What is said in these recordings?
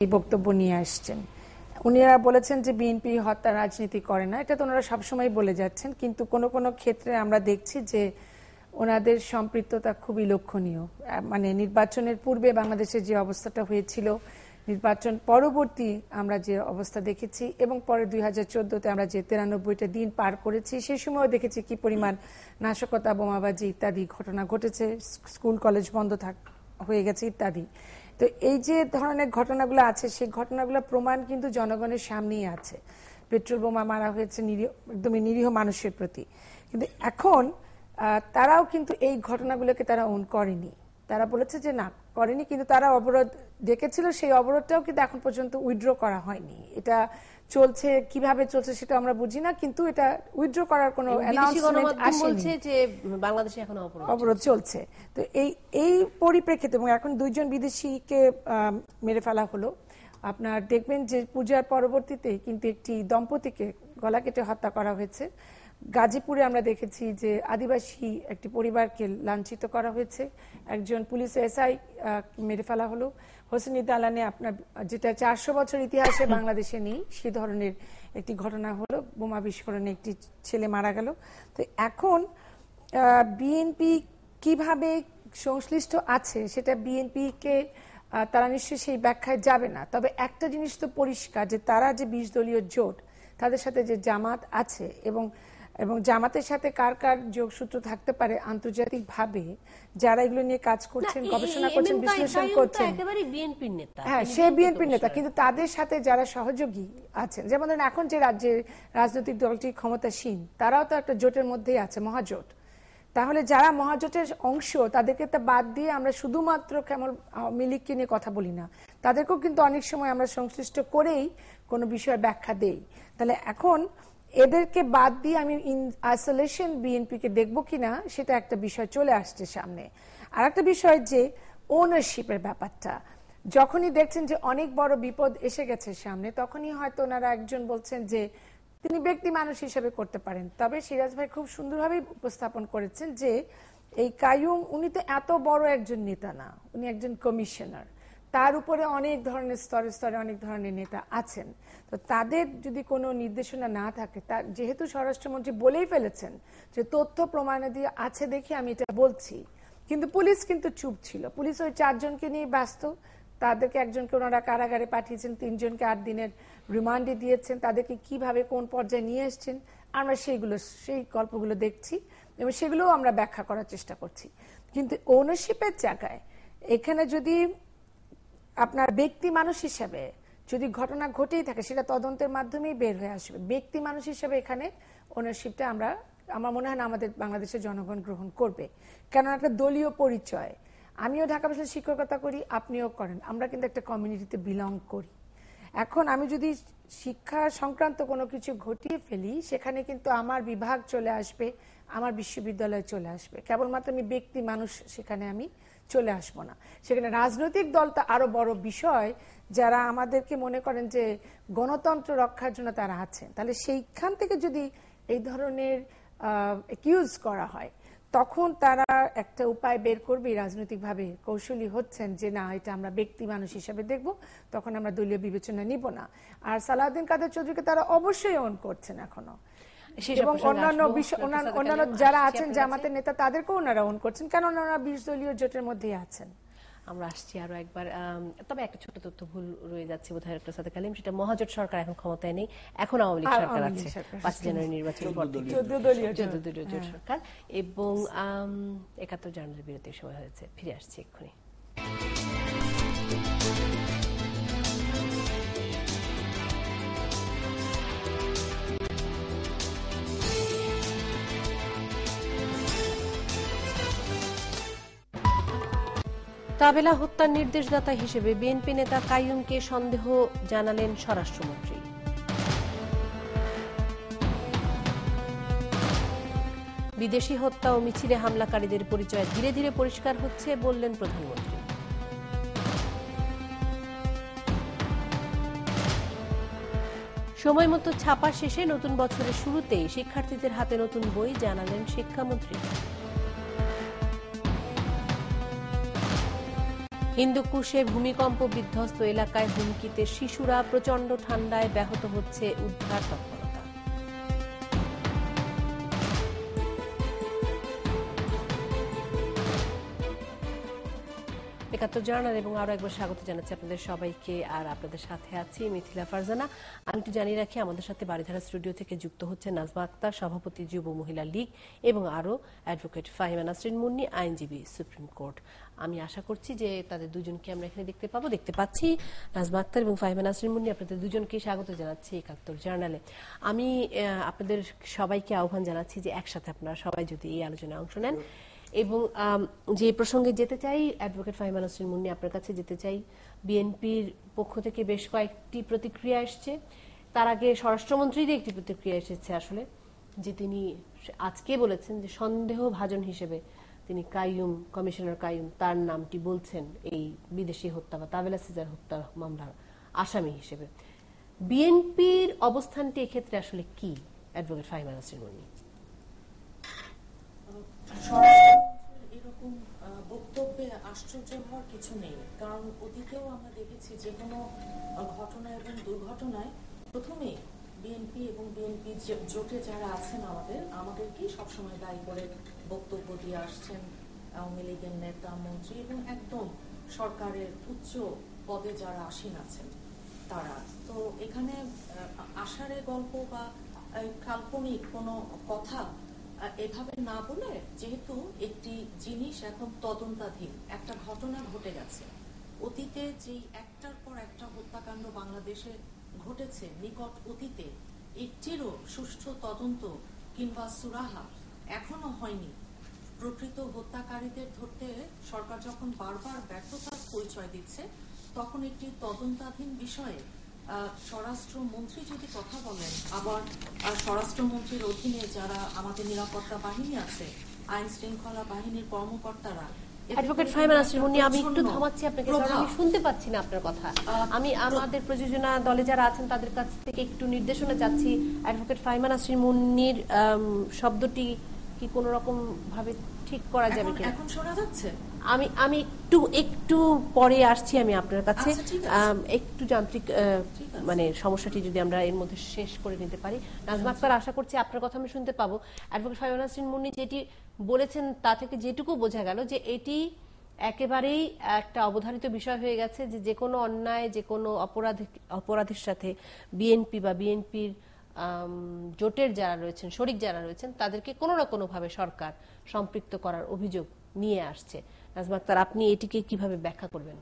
এই বক্তব্য নিয়ে আসছেন। উনিরা বলেছেন যে বিএনপি হত্যা রাজনীতি করে না, এটা তো ওনারা সবসময় বলে যাচ্ছেন, কিন্তু কোনো কোনো ক্ষেত্রে আমরা দেখছি যে ওনাদের সম্পৃক্ততা খুবই লক্ষণীয়। মানে নির্বাচনের পূর্বে বাংলাদেশের যে অবস্থাটা হয়েছিল, নির্বাচন পরবর্তী আমরা যে অবস্থা দেখেছি, এবং পরে 2014-তে আমরা যে 93টা দিন পার করেছি, সেই সময়ও দেখেছি কি পরিমাণ নাশকতা, বোমাবাজি ইত্যাদি ঘটনা ঘটেছে, স্কুল কলেজ বন্ধ হয়ে গেছে ইত্যাদি। তো এই যে ধরনের ঘটনাগুলো আছে, সেই ঘটনাগুলো প্রমাণ কিন্তু জনগণের সামনেই আছে। পেট্রোল বোমা মারা হয়েছে একদমই নিরীহ মানুষের প্রতি, কিন্তু এখন তারাও কিন্তু এই ঘটনাগুলোকে তারা ওন করেনি। তারা বলেছে যে না করেনি, কিন্তু তারা অবরোধ ডেকেছিল, সেই অবরোধটাও কিন্তু এখন পর্যন্ত উইথড্র করা হয়নি। এটা চলছে, কিভাবে চলছে সেটা আমরা বুঝি না, কিন্তু এটা উইথড্র করার কোনো অ্যানাউন্সমেন্ট আসেনি যে বাংলাদেশে এখন অবরোধ চলছে। তো এই পরিপ্রেক্ষিতে, এবং এখন 2জন বিদেশিকে মেরে ফেলা হলো। আপনার দেখবেন যে পূজার পরবর্তীতে কিন্তু একটি দম্পতিকে গলা কেটে হত্যা করা হয়েছে। গাজীপুরে আমরা দেখেছি যে আদিবাসী একটি পরিবারকে লাঞ্ছিত করা হয়েছে, একজন পুলিশ এসআই মেরে ফেলা হলো। হোসেনি দালানে আপনার যেটা 400 বছর ইতিহাসে বাংলাদেশে নেই, সেই ধরনের একটি ঘটনা হলো, বোমা বিস্ফোরণে একটি ছেলে মারা গেল। তো এখন বিএনপি কিভাবে সংশ্লিষ্ট আছে সেটা বিএনপিকে তারা নিশ্চয়ই সেই ব্যাখ্যায় যাবে না। তবে একটা জিনিস তো পরিষ্কার যে তারা যে 20 দলীয় জোট, তাদের সাথে যে জামাত আছে, এবং জামাতের সাথে কার কার যোগসূত্র থাকতে পারে আন্তর্জাতিক ভাবে, যারা এগুলো নিয়ে কাজ করছেন, গবেষণা করছেন, বিশ্লেষণ করছেন, হ্যাঁ সে বিএনপির নেতা, কিন্তু তাদের সাথে যারা সহযোগী আছেন, যেমন ধরেন এখন যে রাজ্যের রাজনৈতিক দলটি ক্ষমতাসীন, তারাও তো একটা জোটের মধ্যেই আছে, মহাজোট। তাহলে যারা মহাজোটের অংশ, তাদেরকে তো বাদ দিয়ে আমরা শুধুমাত্র কেমন আওয়ামী লীগকে নিয়ে কথা বলি না, তাদেরকেও কিন্তু অনেক সময় আমরা সংশ্লিষ্ট করেই কোনো বিষয়ে ব্যাখ্যা দেই। তাহলে এখন এদেরকে বাদ দিয়ে আমি ইন আইসোলেশন বিএনপিকে দেখবো কিনা, সেটা একটা বিষয় চলে আসছে সামনে। আর একটা বিষয় যে ওনারশিপের ব্যাপারটা, যখনই দেখছেন যে অনেক বড় বিপদ এসে গেছে সামনে, তখনই হয়তো ওনারা একজন বলছেন যে তিনি ব্যক্তি মানুষ হিসেবে করতে পারেন। তবে সিরাজ ভাই খুব সুন্দরভাবে উপস্থাপন করেছেন যে এই কাইয়ুম, উনি তো এত বড় একজন নেতা না, উনি একজন কমিশনার, তার উপরে অনেক ধরনের স্তরে স্তরে অনেক ধরনের নেতা আছেন। তো তাদের যদি কোনো নির্দেশনা না থাকে, তার যেহেতু স্বরাষ্ট্রমন্ত্রী বলেই ফেলেছেন যে তথ্য প্রমাণাদি আছে দেখে আমি এটা বলছি, কিন্তু পুলিশ কিন্তু চুপ ছিল। পুলিশ ওই 4 জনকে নিয়ে ব্যস্ত, তাদেরকে একজনকে ওনারা কারাগারে পাঠিয়েছেন, 3 জনকে 8 দিনের রিমান্ডে দিয়েছেন, তাদেরকে কিভাবে কোন পর্যায়ে নিয়ে এসছেন আমরা সেই গল্পগুলো দেখছি, এবং সেগুলোও আমরা ব্যাখ্যা করার চেষ্টা করছি। কিন্তু ওনারশিপের জায়গায় এখানে যদি আপনার ব্যক্তি মানুষ হিসেবে যদি ঘটনা ঘটেই থাকে, সেটা তদন্তের মাধ্যমেই বের হয়ে আসবে। ব্যক্তি মানুষ হিসেবে এখানে ওনারশিপটা আমার মনে হয় না আমাদের বাংলাদেশের জনগণ গ্রহণ করবে, কেন একটা দলীয় পরিচয়। আমিও ঢাকা বিশ্ববিদ্যালয়ে শিক্ষকতা করি, আপনিও করেন, আমরা কিন্তু একটা কমিউনিটিতে বিলং করি। এখন আমি যদি শিক্ষা সংক্রান্ত কোনো কিছু ঘটিয়ে ফেলি, সেখানে কিন্তু আমার বিভাগ চলে আসবে, আমার বিশ্ববিদ্যালয় চলে আসবে, কেবলমাত্র আমি ব্যক্তি মানুষ সেখানে আমি চলে আসবো না। সেখানে রাজনৈতিক দলটা আরো বড় বিষয়, যারা আমাদেরকে মনে করেন যে গণতন্ত্র রক্ষার জন্য তারা আছেন, তাহলে সেইখান থেকে যদি এই ধরনের অ্যাকিউজ করা হয়, তখন তারা একটা উপায় বের করবে, রাজনৈতিকভাবে কৌশলী হচ্ছেন যে না, এটা আমরা ব্যক্তি মানুষ হিসেবে দেখব, তখন আমরা দলীয় বিবেচনা নিব না। আর সালাউদ্দিন কাদের চৌধুরীকে তারা অবশ্যই অন করছেন এখনো, এবং অন্যান্য যারা আছেন জামাতের নেতা, তাদেরকেও ওনারা অন করছেন, কারণ ওনারা 20 দলীয় জোটের মধ্যেই আছেন। আমরা আসছি আরো একবার, তবে একটা ছোট তথ্য ভুল রয়ে যাচ্ছে বোধহয় ডক্টর সাদেক আলীম, সেটা মহাজোট সরকার এখন ক্ষমতায় নেই, এখন আওয়ামী লীগ সরকার আছে 5 জানুয়ারি নির্বাচনের পর থেকে 14 দলীয় জোট সরকার, এবং 71 জানুয়ারি বিরতির সময় হয়েছে। ফিরে আসছি এক্ষুনি। তাবেলা হত্যার নির্দেশদাতা হিসেবে বিএনপি নেতা কাইয়ুমকে সন্দেহ জানালেন স্বরাষ্ট্রমন্ত্রী। বিদেশি হত্যা ও মিছিলে হামলাকারীদের পরিচয় ধীরে ধীরে পরিষ্কার হচ্ছে বললেন প্রধানমন্ত্রী। সময়মতো ছাপা শেষে নতুন বছরের শুরুতেই শিক্ষার্থীদের হাতে নতুন বই, জানালেন শিক্ষামন্ত্রী। হিন্দুকুশে ভূমিকম্প বিধ্বস্ত এলাকায় হুমকিতে শিশুরা, প্রচন্ড ঠান্ডায় ব্যাহত হচ্ছে উদ্ধার তৎপরতা। একাত্তর জার্নাল এবং আরো একবার স্বাগত জানাচ্ছি আপনাদের সবাইকে। আর আপনাদের সাথে আছি মিথিলা ফারজানা। আমি একটু জানিয়ে রাখি, আমাদের সাথে বারিধারা স্টুডিও থেকে যুক্ত হচ্ছে নাজমা আক্তার, সভাপতি যুব মহিলা লীগ, এবং আরো অ্যাডভোকেট ফাহিমা নাসরিন মুন্নি, আইনজীবী, সুপ্রিম কোর্ট। আমি আশা করছি যে তাদের দুজনকে আমরা এখানে দেখতে পাচ্ছি। নাজমা আক্তার এবং ফাহিমা নাসরিন মুন্নি, আপনাদের দুজনকে স্বাগত জানাচ্ছি একাত্তর জার্নালে। আমি আপনাদের সবাইকে আহ্বান জানাচ্ছি যে একসাথে আপনারা সবাই যদি এই আলোচনায় অংশ নেন। এবং যে প্রসঙ্গে যেতে চাই, অ্যাডভোকেট ফাহিমা নাসরিন মুন্নি, আপনার কাছে যেতে চাই। বিএনপির পক্ষ থেকে বেশ কয়েকটি প্রতিক্রিয়া এসছে। তার আগে স্বরাষ্ট্রমন্ত্রীর একটি প্রতিক্রিয়া এসেছে আসলে, যে তিনি আজকে বলেছেন যে সন্দেহভাজন হিসেবে তিনি কাইয়ুম, কমিশনার কাইয়ুম, তার নামটি বলছেন এই বিদেশি হত্যা বা তাবেলা সিজার হত্যা মামলার আসামি হিসেবে। বিএনপির অবস্থানটি এক্ষেত্রে আসলে কি, অ্যাডভোকেট ফাহিমা নাসরিন মুন্নি? এরকম বক্তব্যে আশ্চর্য হওয়ার কিছু নেই, কারণ অতীতেও আমরা দেখেছি যে কোনো ঘটনা এবং দুর্ঘটনায় প্রথমে বিএনপি এবং বিএনপি জোটে যারা আছেন আমাদেরকেই সবসময় দায়ী করে বক্তব্য দিয়ে আসছেন আওয়ামী লীগের নেতা, মন্ত্রী এবং একদম সরকারের উচ্চ পদে যারা আসীন আছেন তারা। তো এখানে আষাঢ়ে গল্প বা কাল্পনিক কোনো কথা এভাবে না বলে, যেহেতু একটি জিনিস এখন তদন্তাধীন, একটা ঘটনা ঘটে গেছে, অতীতে যেই একটার পর একটা হত্যাকাণ্ড বাংলাদেশে ঘটেছে নিকট অতীতে, একটিরও সুষ্ঠু তদন্ত কিংবা সুরাহা এখনো হয়নি। প্রকৃত হত্যাকারীদের ধরতে সরকার যখন বারবার ব্যর্থতার পরিচয় দিচ্ছে, তখন একটি তদন্তাধীন বিষয়ে স্বরাষ্ট্রমন্ত্রী যদি কথা বলেন, আবার স্বরাষ্ট্রমন্ত্রীর অধীনে যারা আমাদের নিরাপত্তা বাহিনী আছে, আইন শৃঙ্খলা বাহিনীর কর্মকর্তারা। অ্যাডভোকেট ফাহিমা নাসরিন মুন্নি, আমি একটু থামাচ্ছি আপনাকে, কারণ আমি শুনতে পাচ্ছি না আপনার কথা। আমি আমাদের প্রযোজনা দলে যারা আছেন তাদের কাছ থেকে একটু নির্দেশনা চাচ্ছি। অ্যাডভোকেট ফাহিমা নাসরিন মুন্নির শব্দটি কি কোনো রকম ভাবে ঠিক করা যাবে কিনা? এখন শোনা যাচ্ছে? আমি একটু পরে আসছি আমি আপনার কাছে। একটু যান্ত্রিক মানে সমস্যাটি যদি আমরা এর মধ্যে শেষ করে নিতে পারি। নাজমা আক্তার, আশা করছি আপনার কথা আমি শুনতে পাবো। অ্যাডভোকেট ফাহিমা নাসরিন মুন্নি যেটি বলেছেন তা থেকে যেটুকু বোঝা গেল যে এটি একেবারেই একটা অবধারিত বিষয় হয়ে গেছে, যে কোনো অন্যায়, যে কোনো অপরাধের সাথে বিএনপি বা বিএনপির জোটের যারা রয়েছেন, শরিক যারা রয়েছেন, তাদেরকে কোনো না কোনো ভাবে সরকার সম্পৃক্ত করার অভিযোগ নিয়ে আসছে। নাজমা আক্তার, আপনি এটিকে কিভাবে ব্যাখ্যা করবেন?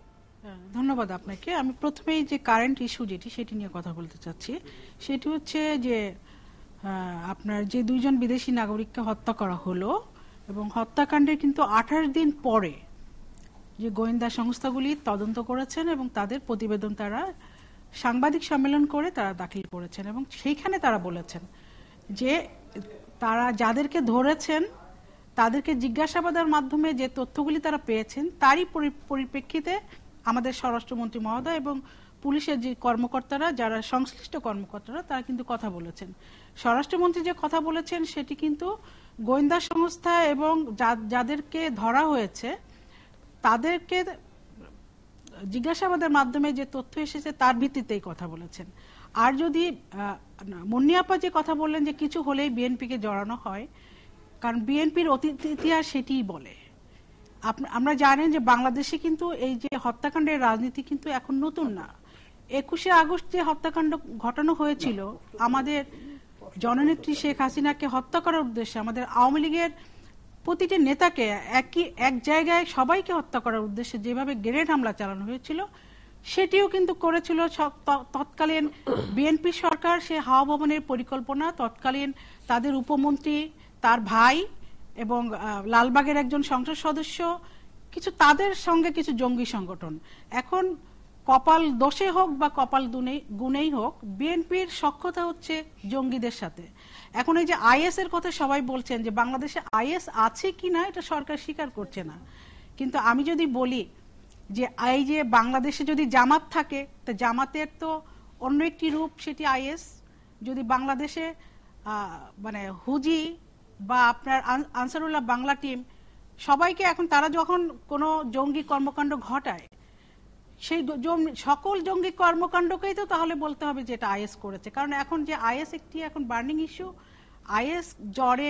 ধন্যবাদ আপনাকে। আমি প্রথমেই যে কারেন্ট ইস্যু সেটি নিয়ে কথা বলতে চাচ্ছি। সেটি হচ্ছে যে আপনার যে দুইজন বিদেশি নাগরিককে হত্যা করা হলো, এবং হত্যাকাণ্ডের কিন্তু 28 দিন পরে যে গোয়েন্দা সংস্থাগুলি তদন্ত করেছেন এবং তাদের প্রতিবেদন তারা সাংবাদিক সম্মেলন করে তারা দাখিল করেছেন, এবং সেইখানে তারা বলেছেন যে তারা যাদেরকে ধরেছেন তাদেরকে জিজ্ঞাসাবাদের মাধ্যমে যে তথ্যগুলি তারা পেয়েছেন তারই পরিপ্রেক্ষিতে আমাদের স্বরাষ্ট্রমন্ত্রী মহোদয় এবং পুলিশের যে কর্মকর্তারা, যারা সংশ্লিষ্ট কর্মকর্তারা, তারা কিন্তু কথা বলেছেন। স্বরাষ্ট্রমন্ত্রী যে কথা বলেছেন সেটি কিন্তু গোয়েন্দা সংস্থা এবং যাদেরকে ধরা হয়েছে তাদেরকে জিজ্ঞাসাবাদের মাধ্যমে যে তথ্য এসেছে তার ভিত্তিতেই কথা বলেছেন। আর যদি মুন্নি আপা যে কথা বললেন যে কিছু হলেই বিএনপিকে জড়ানো হয়, কারণ বিএনপির অতীত ইতিহাস সেটিই বলে। আমরা জানেন যে বাংলাদেশে কিন্তু এই যে হত্যাকাণ্ডের রাজনীতি কিন্তু এখন নতুন না। 21শে আগস্ট যে হত্যাকাণ্ড ঘটানো হয়েছিল, আমাদের জননেত্রী শেখ হাসিনাকে হত্যা করার উদ্দেশ্যে আমাদের আওয়ামী লীগের প্রতিটি নেতাকে এক জায়গায় সবাইকে হত্যা করার উদ্দেশ্যে যেভাবে গ্রেনেড হামলা চালানো হয়েছিল, সেটিও কিন্তু করেছিল তৎকালীন বিএনপি সরকার। সে হাওয়া ভবনের পরিকল্পনা তৎকালীন তাদের উপমন্ত্রী, তার ভাই এবং লালবাগের একজন সংসদ সদস্য, কিছু তাদের সঙ্গে কিছু জঙ্গি সংগঠন। এখন কপাল দোষে হোক বা কপাল গুণেই হোক, বিএনপির সখ্যতা হচ্ছে জঙ্গিদের সাথে। এখন এই যে আইএস এর কথা সবাই বলছেন যে বাংলাদেশে আইএস আছে কিনা এটা সরকার স্বীকার করছে না, কিন্তু আমি যদি বলি যে এই যে বাংলাদেশে যদি জামাত থাকে, তো জামাতের তো অন্য একটি রূপ, সেটি আইএস। যদি বাংলাদেশে মানে হুজি বা আপনার আনসারুল্লাহ বাংলা টিম, সবাইকে এখন তারা যখন কোনো জঙ্গি কর্মকাণ্ড ঘটায় সেই সকল জঙ্গি কর্মকাণ্ডকেই তো তাহলে বলতে হবে যে এটা আইএস করেছে, কারণ এখন যে আইএস একটি এখন বার্নিং ইস্যু, আইএস জ্বরে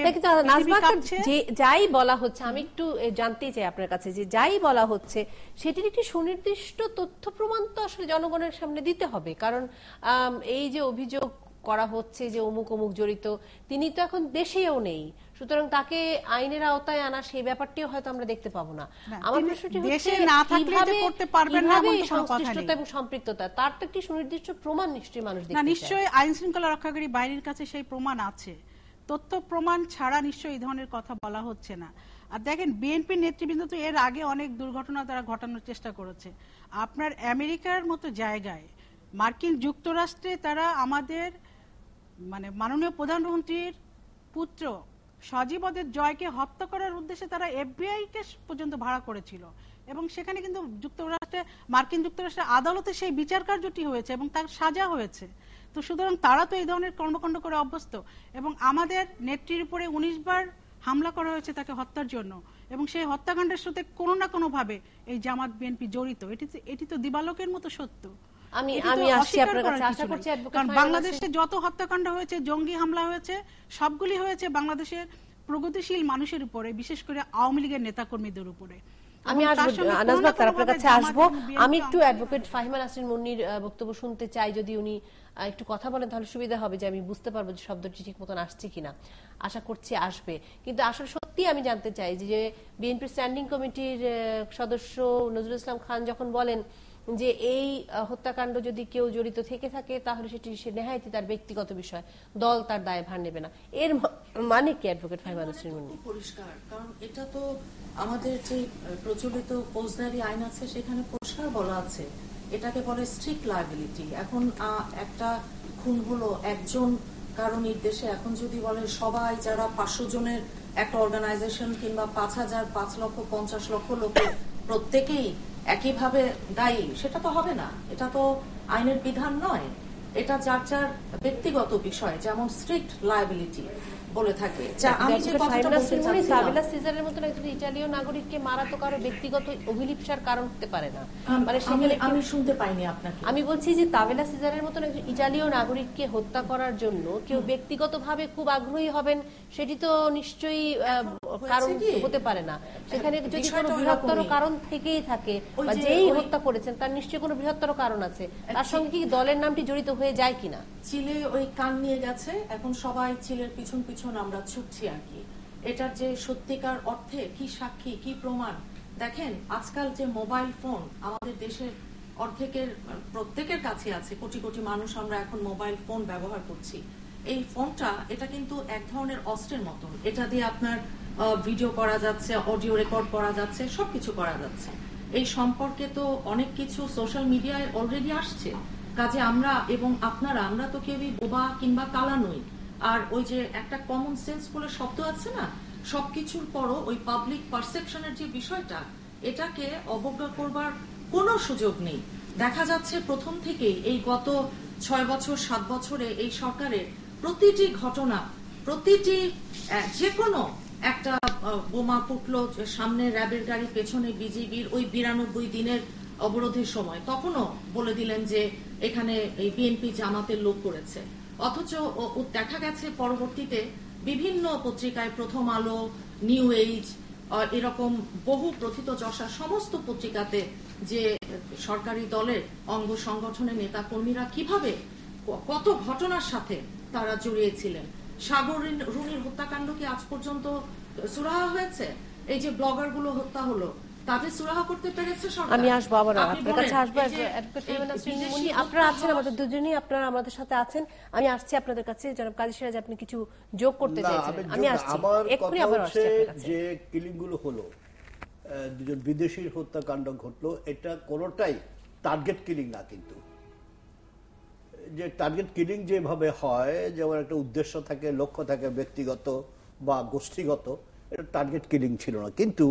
যাই বলা হচ্ছে, আমি একটু জানতে চাই আপনার কাছে যে যাই বলা হচ্ছে সেটির একটি সুনির্দিষ্ট তথ্য প্রমাণ তো আসলে জনগণের সামনে দিতে হবে, কারণ এই যে অভিযোগ করা হচ্ছে যে অমুক অমুক জড়িত, তিনি তো এখন দেশেও নেই, সুতরাং তাকে আইনের আওতায় আনা সেই ব্যাপারটিও হয়তো আমরা দেখতে পাবো না। আমার প্রশ্নটি হচ্ছে সংশ্লিষ্টতা এবং সম্পৃক্ততা, তার তো একটি সুনির্দিষ্ট প্রমাণ নিশ্চয়ই মানুষ দেখতে চায়। নিশ্চয়ই আইন শৃঙ্খলা রক্ষাকারী বাহিনীর কাছে সেই প্রমাণ আছে, তথ্য প্রমাণ ছাড়া নিশ্চয়ই এই ধরনের কথা বলা হচ্ছে না। আর দেখেন, বিএনপির নেতৃবৃন্দ তো এর আগে অনেক দুর্ঘটনা তারা ঘটানোর চেষ্টা করেছে। আপনার আমেরিকার মতো জায়গায়, মার্কিন যুক্তরাষ্ট্রে তারা আমাদের মাননীয় প্রধানমন্ত্রীর পুত্র সজীবদের জয়কে হত্যা করার উদ্দেশ্যে তারা এফবিআই কে পর্যন্ত ভাড়া করেছিল, এবং সেখানে কিন্তু মার্কিন যুক্তরাষ্ট্রের আদালতে সেই বিচার কার্যটি হয়েছে এবং তার সাজা হয়েছে। তো সুতরাং তারা তো এই ধরনের কর্মকাণ্ড করে অভ্যস্ত, এবং আমাদের নেত্রীর উপরে 19 বার হামলা করা হয়েছে তাকে হত্যার জন্য, এবং সেই হত্যাকাণ্ডের সাথে কোনো না কোনো ভাবে এই জামাত বিএনপি জড়িত। এটি তো দিবালোকের মতো সত্য। বাংলাদেশে যত হত্যাকাণ্ড হয়েছে, জঙ্গি হামলা হয়েছে, সবগুলি হয়েছে বাংলাদেশের প্রগতিশীল মানুষের উপরে, বিশেষ করে আওয়ামী লীগের নেতাকর্মীদের উপরে। আমি আপনার কাছে আসবো। আমি একটু অ্যাডভোকেট ফাহিমা নাসরিন মুন্নির বক্তব্য শুনতে চাই, যদি উনি একটু কথা বলেন তাহলে সুবিধা হবে, যে আমি বুঝতে পারবো যে শব্দটি ঠিক মতন আসছে কিনা। আশা করছি আসবে, কিন্তু আসলে সত্যি আমি জানতে চাই যে বিএনপি স্ট্যান্ডিং কমিটির সদস্য নজরুল ইসলাম খান যখন বলেন যে এই হত্যাকাণ্ড যদি কেউ জড়িত থেকে থাকে তাহলে সেটি নেহায়তি তার ব্যক্তিগত বিষয়, দল তার দায়ভার নেবে না, এর মানে কি অ্যাডভোকেট ফাহিমা নাসরিন মুন্নি? পরিষ্কার, কারণ এটা তো আমাদের যে প্রচলিত ফৌজদারি আইন আছে সেখানে পরিষ্কার বলা আছে, এটাকে বলে স্ট্রিক্ট লায়াবিলিটি। এখন একটা খুন হলো একজন কারো নির্দেশে, এখন যদি বলে সবাই যারা 500 জনের একটা অর্গানাইজেশন কিংবা 5,000, 5 লক্ষ, 50 লক্ষ লোকের প্রত্যেকেই একইভাবে দায়ী, সেটা তো হবে না, এটা তো আইনের বিধান নয়, এটা যার যার ব্যক্তিগত বিষয়, যেমন স্ট্রিক্ট লায়াবিলিটি বলে থাকে। সিজারের মতন একজন ইটালীয় নাগরিককে মারা তো কারো ব্যক্তিগত অভিলিপ্সার কারণ হতে পারে না। আমি শুনতে পাইনি আপনাকে। আমি বলছি যে তাবেলা সিজারের মতন একজন ইটালীয় নাগরিককে হত্যা করার জন্য কেউ ব্যক্তিগতভাবে খুব আগ্রহী হবেন, সেটি তো নিশ্চয়ই কারণ হতে পারে না। সেখানে যদি কোনো বৃহত্তর কারণ থেকেই থাকে, বা যেই হত্যা করেছেন তার নিশ্চয়ই কোনো বৃহত্তর কারণ আছে, তার সঙ্গে কি দলের নামটি জড়িত হয়ে যায় কিনা। চিলে ওই কান নিয়ে গেছে, এখন সবাই চিলের পিছন পিছন আমরা ছুটছি আর কি। এটার যে সত্যিকার অর্থে কি সাক্ষী, কি প্রমাণ, দেখেন আজকাল যে মোবাইল ফোন আমাদের দেশের প্রত্যেকের কাছে আছে, কোটি কোটি মানুষ আমরা এখন মোবাইল ফোন ব্যবহার করছি। এই ফোনটা, এটা কিন্তু এক ধরনের অস্ত্রের মতন, এটা দিয়ে আপনার ভিডিও করা যাচ্ছে, অডিও রেকর্ড করা যাচ্ছে, সবকিছু করা যাচ্ছে। এই সম্পর্কে তো অনেক কিছু সোশ্যাল মিডিয়ায় অলরেডি আসছে, কাজে আমরা এবং আপনারা, আমরা তো কেউই বোবা কিংবা কালা নই। আর ওই যে একটা কমন সেন্স বলে শব্দ আছে না, সবকিছুর পরও ওই পাবলিক পারসেপশনের যে বিষয়টা, এটাকে অবজ্ঞা করবার কোনো সুযোগ নেই। দেখা যাচ্ছে প্রথম থেকেই এই গত 6 বছর 7 বছরে এই সরকারের প্রতিটি ঘটনা, প্রতিটি যে কোনো একটা বোমা ফুটলো সামনে র্যাবের গাড়ি, পেছনে বিজিবির, ওই 92 দিনের অবরোধের সময় তখনও বলে দিলেন যে এখানে এই বিএনপি জামাতের লোক করেছে, অথচ দেখা গেছে পরবর্তীতে বিভিন্ন পত্রিকায়, প্রথম আলো, নিউ এজ, এরকম বহু প্রথিতযশা সমস্ত পত্রিকাতে যে সরকারি দলের অঙ্গ সংগঠনের নেতা কর্মীরা কিভাবে কত ঘটনার সাথে তারা জড়িয়েছিলেন। সাগর রুনির হত্যাকাণ্ড কি আজ পর্যন্ত সুরাহা হয়েছে? এই যে ব্লগার গুলো হত্যা হলো, তাদের সুরাহা করতে পেরেছে সরকার? আমি আসবো, আবার আপনার কাছে আসবো। আপনারা আছেন, আমাদের দুজনেই আপনারা আমাদের সাথে আছেন। আমি আসছি আপনাদের কাছে। জনাব কাজী সিরাজ, আপনি কিছু যোগ করতে চাইছেন? আমি আসছি, এক্ষুনি আবার আসছি আপনার কাছে। যে কিলিং গুলো হলো, দুজন বিদেশির হত্যাকাণ্ড ঘটলো, এটা কোনোটাই টার্গেট কিলিং না। কিন্তু যে টার্গেট কিলিং যেভাবে হয়, যেমন একটা উদ্দেশ্য থাকে, লক্ষ্য থাকে ব্যক্তিগত বা গোষ্ঠীগত, এটা টার্গেট কিলিং ছিল না, কিন্তু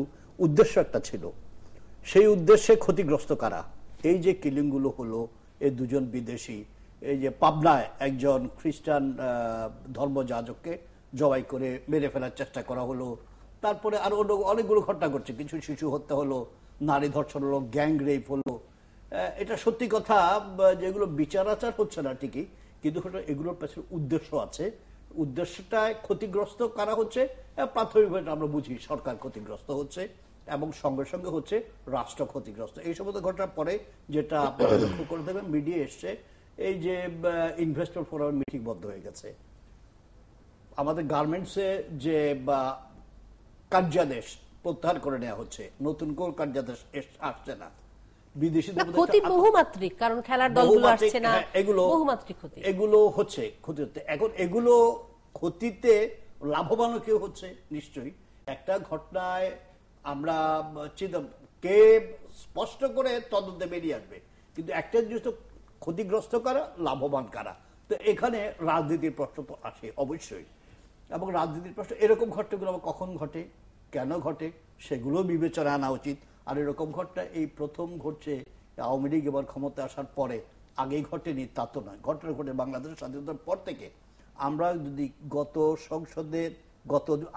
উদ্দেশ্য একটা ছিল। সেই উদ্দেশ্যে ক্ষতিগ্রস্ত কারা? এই যে কিলিং গুলো হলো, এই দুজন বিদেশি, এই যে পাবনায় একজন খ্রিস্টান ধর্মযাজককে জবাই করে মেরে ফেলার চেষ্টা করা হলো, তারপরে আরো অনেকগুলো ঘটনা ঘটছে, কিছু শিশু হত্যা হলো, নারী ধর্ষণ হলো, গ্যাং রেপ হলো, এটা সত্যি কথা, যেগুলো বিচার আচার হচ্ছে না ঠিকই, কিন্তু এগুলোর পেছনে উদ্দেশ্য আছে। উদ্দেশ্যটা ক্ষতিগ্রস্ত কারা হচ্ছে, প্রাথমিকভাবে আমরা বুঝি সরকার ক্ষতিগ্রস্ত হচ্ছে এবং সঙ্গে সঙ্গে হচ্ছে রাষ্ট্র ক্ষতিগ্রস্ত। এই সমস্ত ঘটনার পরে যেটা আপনারা লক্ষ্য করে দেবেন, মিডিয়া এসছে এই যে ইনভেস্টর ফোরামের মিটিং বন্ধ হয়ে গেছে, আমাদের গার্মেন্টসে যে কার্যাদেশ প্রত্যাহার করে নেওয়া হচ্ছে, নতুন কোন কার্যাদেশ আসছে না, বিদেশিদের ক্ষতি বহুমাত্রিক, কারণ খেলার দলগুলো আসছে না, বহুমাত্রিক ক্ষতি এগুলো হচ্ছে। ক্ষতি হচ্ছে এখন, এগুলো ক্ষতিতে লাভবানও কেউ হচ্ছে নিশ্চয়ই। একটা ঘটনায় আমরা কে স্পষ্ট করে তদন্তে বেরিয়ে আসবে, কিন্তু একটা জিনিস তো ক্ষতিগ্রস্ত কারা, লাভবান কারা। তো এখানে রাজনীতির প্রশ্ন তো আসে অবশ্যই, এবং রাজনীতির প্রশ্ন এরকম ঘটনাগুলো কখন ঘটে, কেন ঘটে, সেগুলো বিবেচনা আনা উচিত। আর এরকম ঘটনা এই প্রথম ঘটছে আওয়ামী লীগ এবার ক্ষমতা আসার পরে, আগেই ঘটেনি তা তো নয়, ঘটনা ঘটে বাংলাদেশের স্বাধীনতার পর থেকে। আমরা যদি গত সংসদের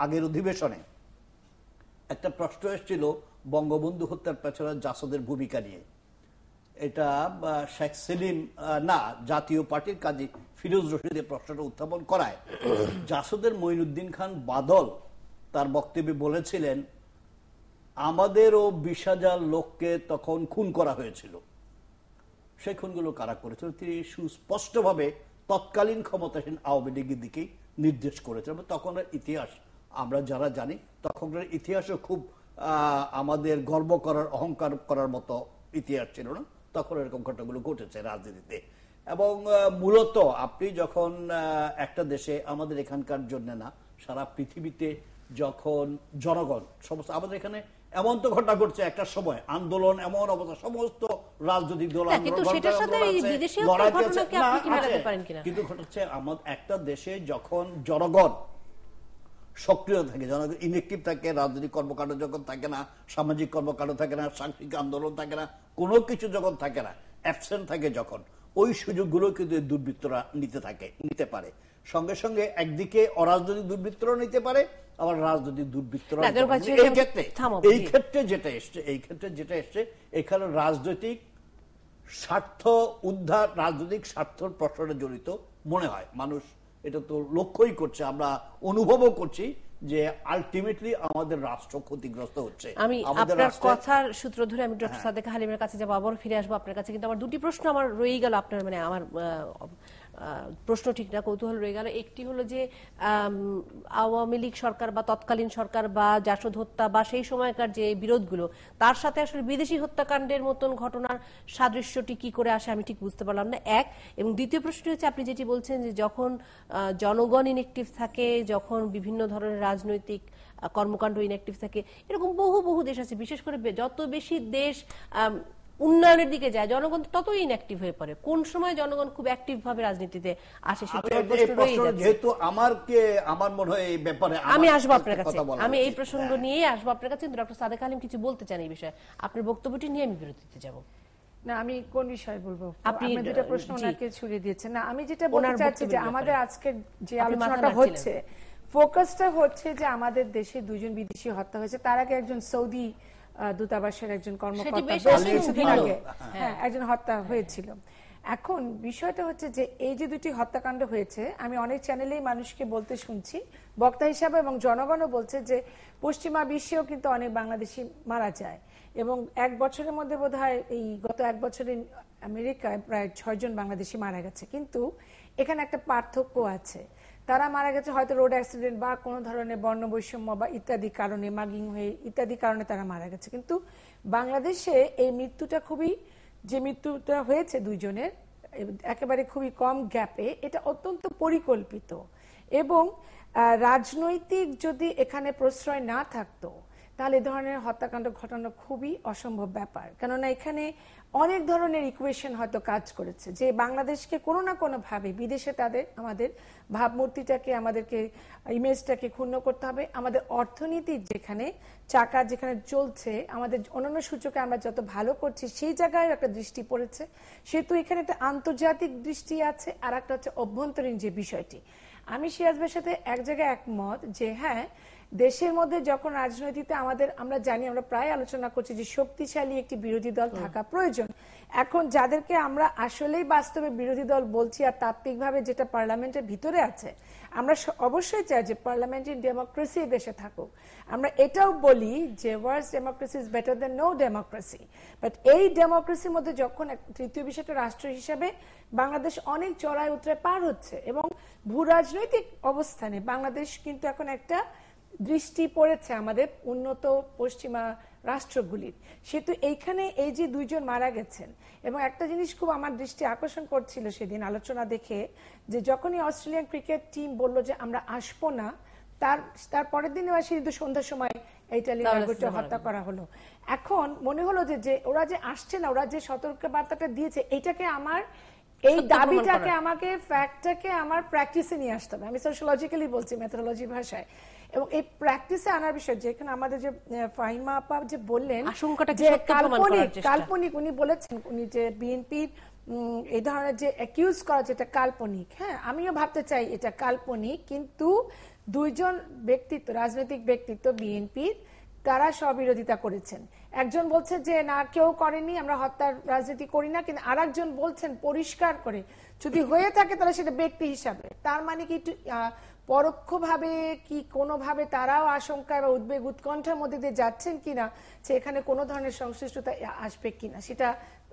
আগের অধিবেশনে একটা প্রশ্ন এসেছিল বঙ্গবন্ধু হত্যার পেছনে জাসদের ভূমিকা নিয়ে, এটা শেখ সেলিম না জাতীয় পার্টির কাজী ফিরোজ রশিদের প্রশ্নটা উত্থাপন করায় জাসদের মঈনুদ্দিন খান বাদল তার বক্তব্যে বলেছিলেন আমাদেরও 20,000 লোককে তখন খুন করা হয়েছিল, সেই খুনগুলো কারা করেছিল তিনি সুস্পষ্টভাবে তৎকালীন ক্ষমতাসীন আওয়ামী লীগের দিকেই নির্দেশ করেছিলেন। তখনের ইতিহাস আমরা যারা জানি, তখনকার ইতিহাসও খুব আমাদের গর্ব করার, অহংকার করার মতো ইতিহাস ছিল না, তখন এরকম ঘটনাগুলো ঘটেছে রাজনীতিতে। এবং মূলত আপনি যখন একটা দেশে, আমাদের এখানকার জন্য না সারা পৃথিবীতে, যখন জনগণ সমস্ত, আমাদের এখানে এমন তো ঘটনা ঘটছে একটা সময় আন্দোলন, এমন অবস্থা সমস্ত রাজনৈতিক দল কিন্তু ঘটছে আমাদের একটা দেশে যখন জনগণ সক্রিয় থাকে, জনগণ ইনএক্টিভ থাকে, রাজনৈতিক কর্মকাণ্ড যখন থাকে না, সামাজিক কর্মকাণ্ড থাকে না, সাংস্কৃতিক আন্দোলন থাকে না, কোনো কিছু যখন থাকে না, অ্যাবসেন্ট থাকে যখন, ওই সুযোগগুলো কিন্তু দুর্বৃত্তরা নিতে পারে। সঙ্গে সঙ্গে একদিকে অরাজনৈতিক দুর্বৃত্তরা নিতে পারে, আবার রাজনৈতিক দুর্বৃত্তরা। এই ক্ষেত্রে যেটা এসছে এখানে রাজনৈতিক স্বার্থ উদ্ধার, রাজনৈতিক স্বার্থের প্রশ্নটা জড়িত মনে হয়। মানুষ এটা তো লক্ষ্যই করছে, আমরা অনুভবও করছি যে আলটিমেটলি আমাদের রাষ্ট্র ক্ষতিগ্রস্ত হচ্ছে। আমি আপনার কথার সূত্র ধরে আমি ডক্টর সাদেকা হালিমের কাছে যাবো, আবার ফিরে আসবো আপনার কাছে, কিন্তু আমার দুটি প্রশ্ন আমার রয়ে গেল আপনার, মানে আমার প্রশ্ন ঠিক না, কৌতূহল রয়ে গেল। একটি হলো যে আওয়ামী লীগ সরকার বা তৎকালীন সরকার বা জাসদ হত্যা বা সেই সময়কার যে বিরোধগুলো, তার সাথে আসলে বিদেশি হত্যাকাণ্ডের মতন ঘটনার সাদৃশ্যটি কি করে আসে আমি ঠিক বুঝতে পারলাম না, এক। এবং দ্বিতীয় প্রশ্নটি হচ্ছে আপনি যেটি বলছেন যে যখন জনগণ ইনএক্টিভ থাকে, যখন বিভিন্ন ধরনের রাজনৈতিক কর্মকাণ্ড ইনএক্টিভ থাকে, এরকম বহু বহু দেশ আছে, বিশেষ করে যত বেশি দেশ উন্নয়নের দিকে যায় জনগণ ততই ইনঅ্যাক্টিভ হয়ে পড়ে। কোন সময় জনগণ খুব অ্যাক্টিভ ভাবে রাজনীতিতে আসে যেহেতু আমার মনে হয় এই ব্যাপারে আমি আসবো আপনার কাছে, আমি এই প্রসঙ্গ নিয়ে আসবো আপনার কাছে। কিন্তু ডক্টর সাদেক হালিম কিছু বলতে চান এই বিষয়ে, আপনার বক্তব্যটি নিয়ে আমি বিরতিতে যাব। না, আমি কোন বিষয় বলবো? আপনি দুটো প্রশ্ন ওনাকে ছুড়ে দিয়েছেন। না, আমি যেটা বলতে চাচ্ছি যে আমাদের আজকে যে আলোচনাটা হচ্ছে, ফোকাসটা হচ্ছে যে আমাদের দেশে 2 জন বিদেশি হত্যা হয়েছে, তার আগে একজন সৌদি দূতাবাসের একজন কর্মকর্তা কিছুদিন আগে একজন হত্যা হয়েছিল। এখন বিষয়টা হচ্ছে যে এই যে 2টি হত্যাকাণ্ড হয়েছে, আমি অনেক চ্যানেলেই মানুষকে বলতে শুনছি, বক্তা হিসাবে এবং জনগণও বলছে যে পশ্চিমা বিশ্বেও কিন্তু অনেক বাংলাদেশি মারা যায়, এবং 1 বছরের মধ্যে বোধহয় এই গত 1 বছরে আমেরিকায় প্রায় 6 জন বাংলাদেশি মারা গেছে। কিন্তু এখানে একটা পার্থক্য আছে, তারা মারা গেছে হয়তো রোড অ্যাক্সিডেন্ট বা কোনো ধরনের বর্ণবৈষম্য বা ইত্যাদি কারণে, মাগিং হয়ে ইত্যাদি কারণে তারা মারা গেছে। কিন্তু বাংলাদেশে এই মৃত্যুটা যে মৃত্যুটা হয়েছে 2 জনের একেবারে খুবই কম গ্যাপে, এটা অত্যন্ত পরিকল্পিত, এবং রাজনৈতিক যদি এখানে প্রশ্রয় না থাকতো তাহলে এ ধরনের হত্যাকাণ্ড ঘটানো খুবই অসম্ভব ব্যাপার। কেননা এখানে অনেক ধরনের ইকুয়েশন হয়তো কাজ করেছে যে বাংলাদেশকে কোনো না কোনো ভাবে বিদেশে আমাদের ভাবমূর্তিটাকে, আমাদেরকে ইমেজটাকে ক্ষুণ্ণ করতে হবে। আমাদের অর্থনীতির যেখানে চাকা যেখানে চলছে, আমাদের অন্যান্য সূচকে আমরা যত ভালো করছি সেই জায়গায় একটা দৃষ্টি পড়েছে, সেহেতু এখানে একটা আন্তর্জাতিক দৃষ্টি আছে, আর একটা হচ্ছে অভ্যন্তরীণ যে বিষয়টি। আমি সিরাজের সাথে এক জায়গায় একমত যে হ্যাঁ, দেশের মধ্যে যখন রাজনীতিতে আমরা জানি, আমরা প্রায় আলোচনা করছি যে শক্তিশালী একটি বিরোধী দল থাকা প্রয়োজন, এখন যাদেরকে আমরা আসলেই বাস্তবে বিরোধী দল বলছি আর তাত্ত্বিকভাবে যেটা পার্লামেন্টের ভিতরে আছে, আমরা অবশ্যই চাই যে পার্লামেন্টারি ডেমোক্রেসি দেশে থাকুক। আমরা এটাও বলি যে worse democracy is better than no democracy, but এই ডেমোক্রেসির মধ্যে যখন তৃতীয় বিশিষ্ট রাষ্ট্র হিসেবে বাংলাদেশ অনেক চড়াই উতরাই পার হচ্ছে এবং ভূ রাজনৈতিক অবস্থানে বাংলাদেশ কিন্তু এখন একটা দৃষ্টি পড়েছে আমাদের উন্নত পশ্চিমা রাষ্ট্রগুলির। সেহেতু এইখানে এই যে 2 জন মারা গেছেন, এবং একটা জিনিস খুব আমার দৃষ্টি আকর্ষণ করছিল সেদিন আলোচনা দেখে, যে যখনই অস্ট্রেলিয়ান ক্রিকেট টিম বলল যে আমরা আসবো না, তার পরের দিনে কিন্তু সন্ধ্যার সময় ইটালিয়ানকে হত্যা করা হলো। এখন মনে হলো যে ওরা যে আসছে না, ওরা যে সতর্কবার্তাটা দিয়েছে, এটাকে আমার এই দাবিটাকে আমাকে ফ্যাক্টটাকে আমার প্র্যাকটিসে নিয়ে আসতে হবে। আমি সোশ্যোলজিক্যালি বলছি, মেথোডোলজি ভাষায়। এবং এই প্র্যাকটিসে আনার বিষয়, যেখানে আমাদের যে ফাহিমা আপা যে বললেন যে কাল্পনিক, উনি বলেছেন উনি যে বিএনপির এই ধরনের যে অ্যাকিউজ করা যেটা কাল্পনিক, হ্যাঁ আমিও ভাবতে চাই এটা কাল্পনিক, কিন্তু 2 জন ব্যক্তিত্ব, রাজনৈতিক ব্যক্তিত্ব বিএনপির, তারা স্ববিরোধিতা করেছেন। একজন বলছে যে না কেউ করেনি, আমরা হত্যার রাজনীতি করি না, কিন্তু আরেকজন বলছেন পরিষ্কার করে যদি হয়ে থাকে তাহলে সেটা ব্যক্তি হিসাবে। তার মানে কি পরোক্ষভাবে কি কোনোভাবে তারাও আশঙ্কা বা উদ্বেগ উৎকণ্ঠার মধ্যে দিয়ে যাচ্ছেন কিনা যে এখানে কোনো ধরনের সংশ্লিষ্টতা আসবে কিনা, সেটা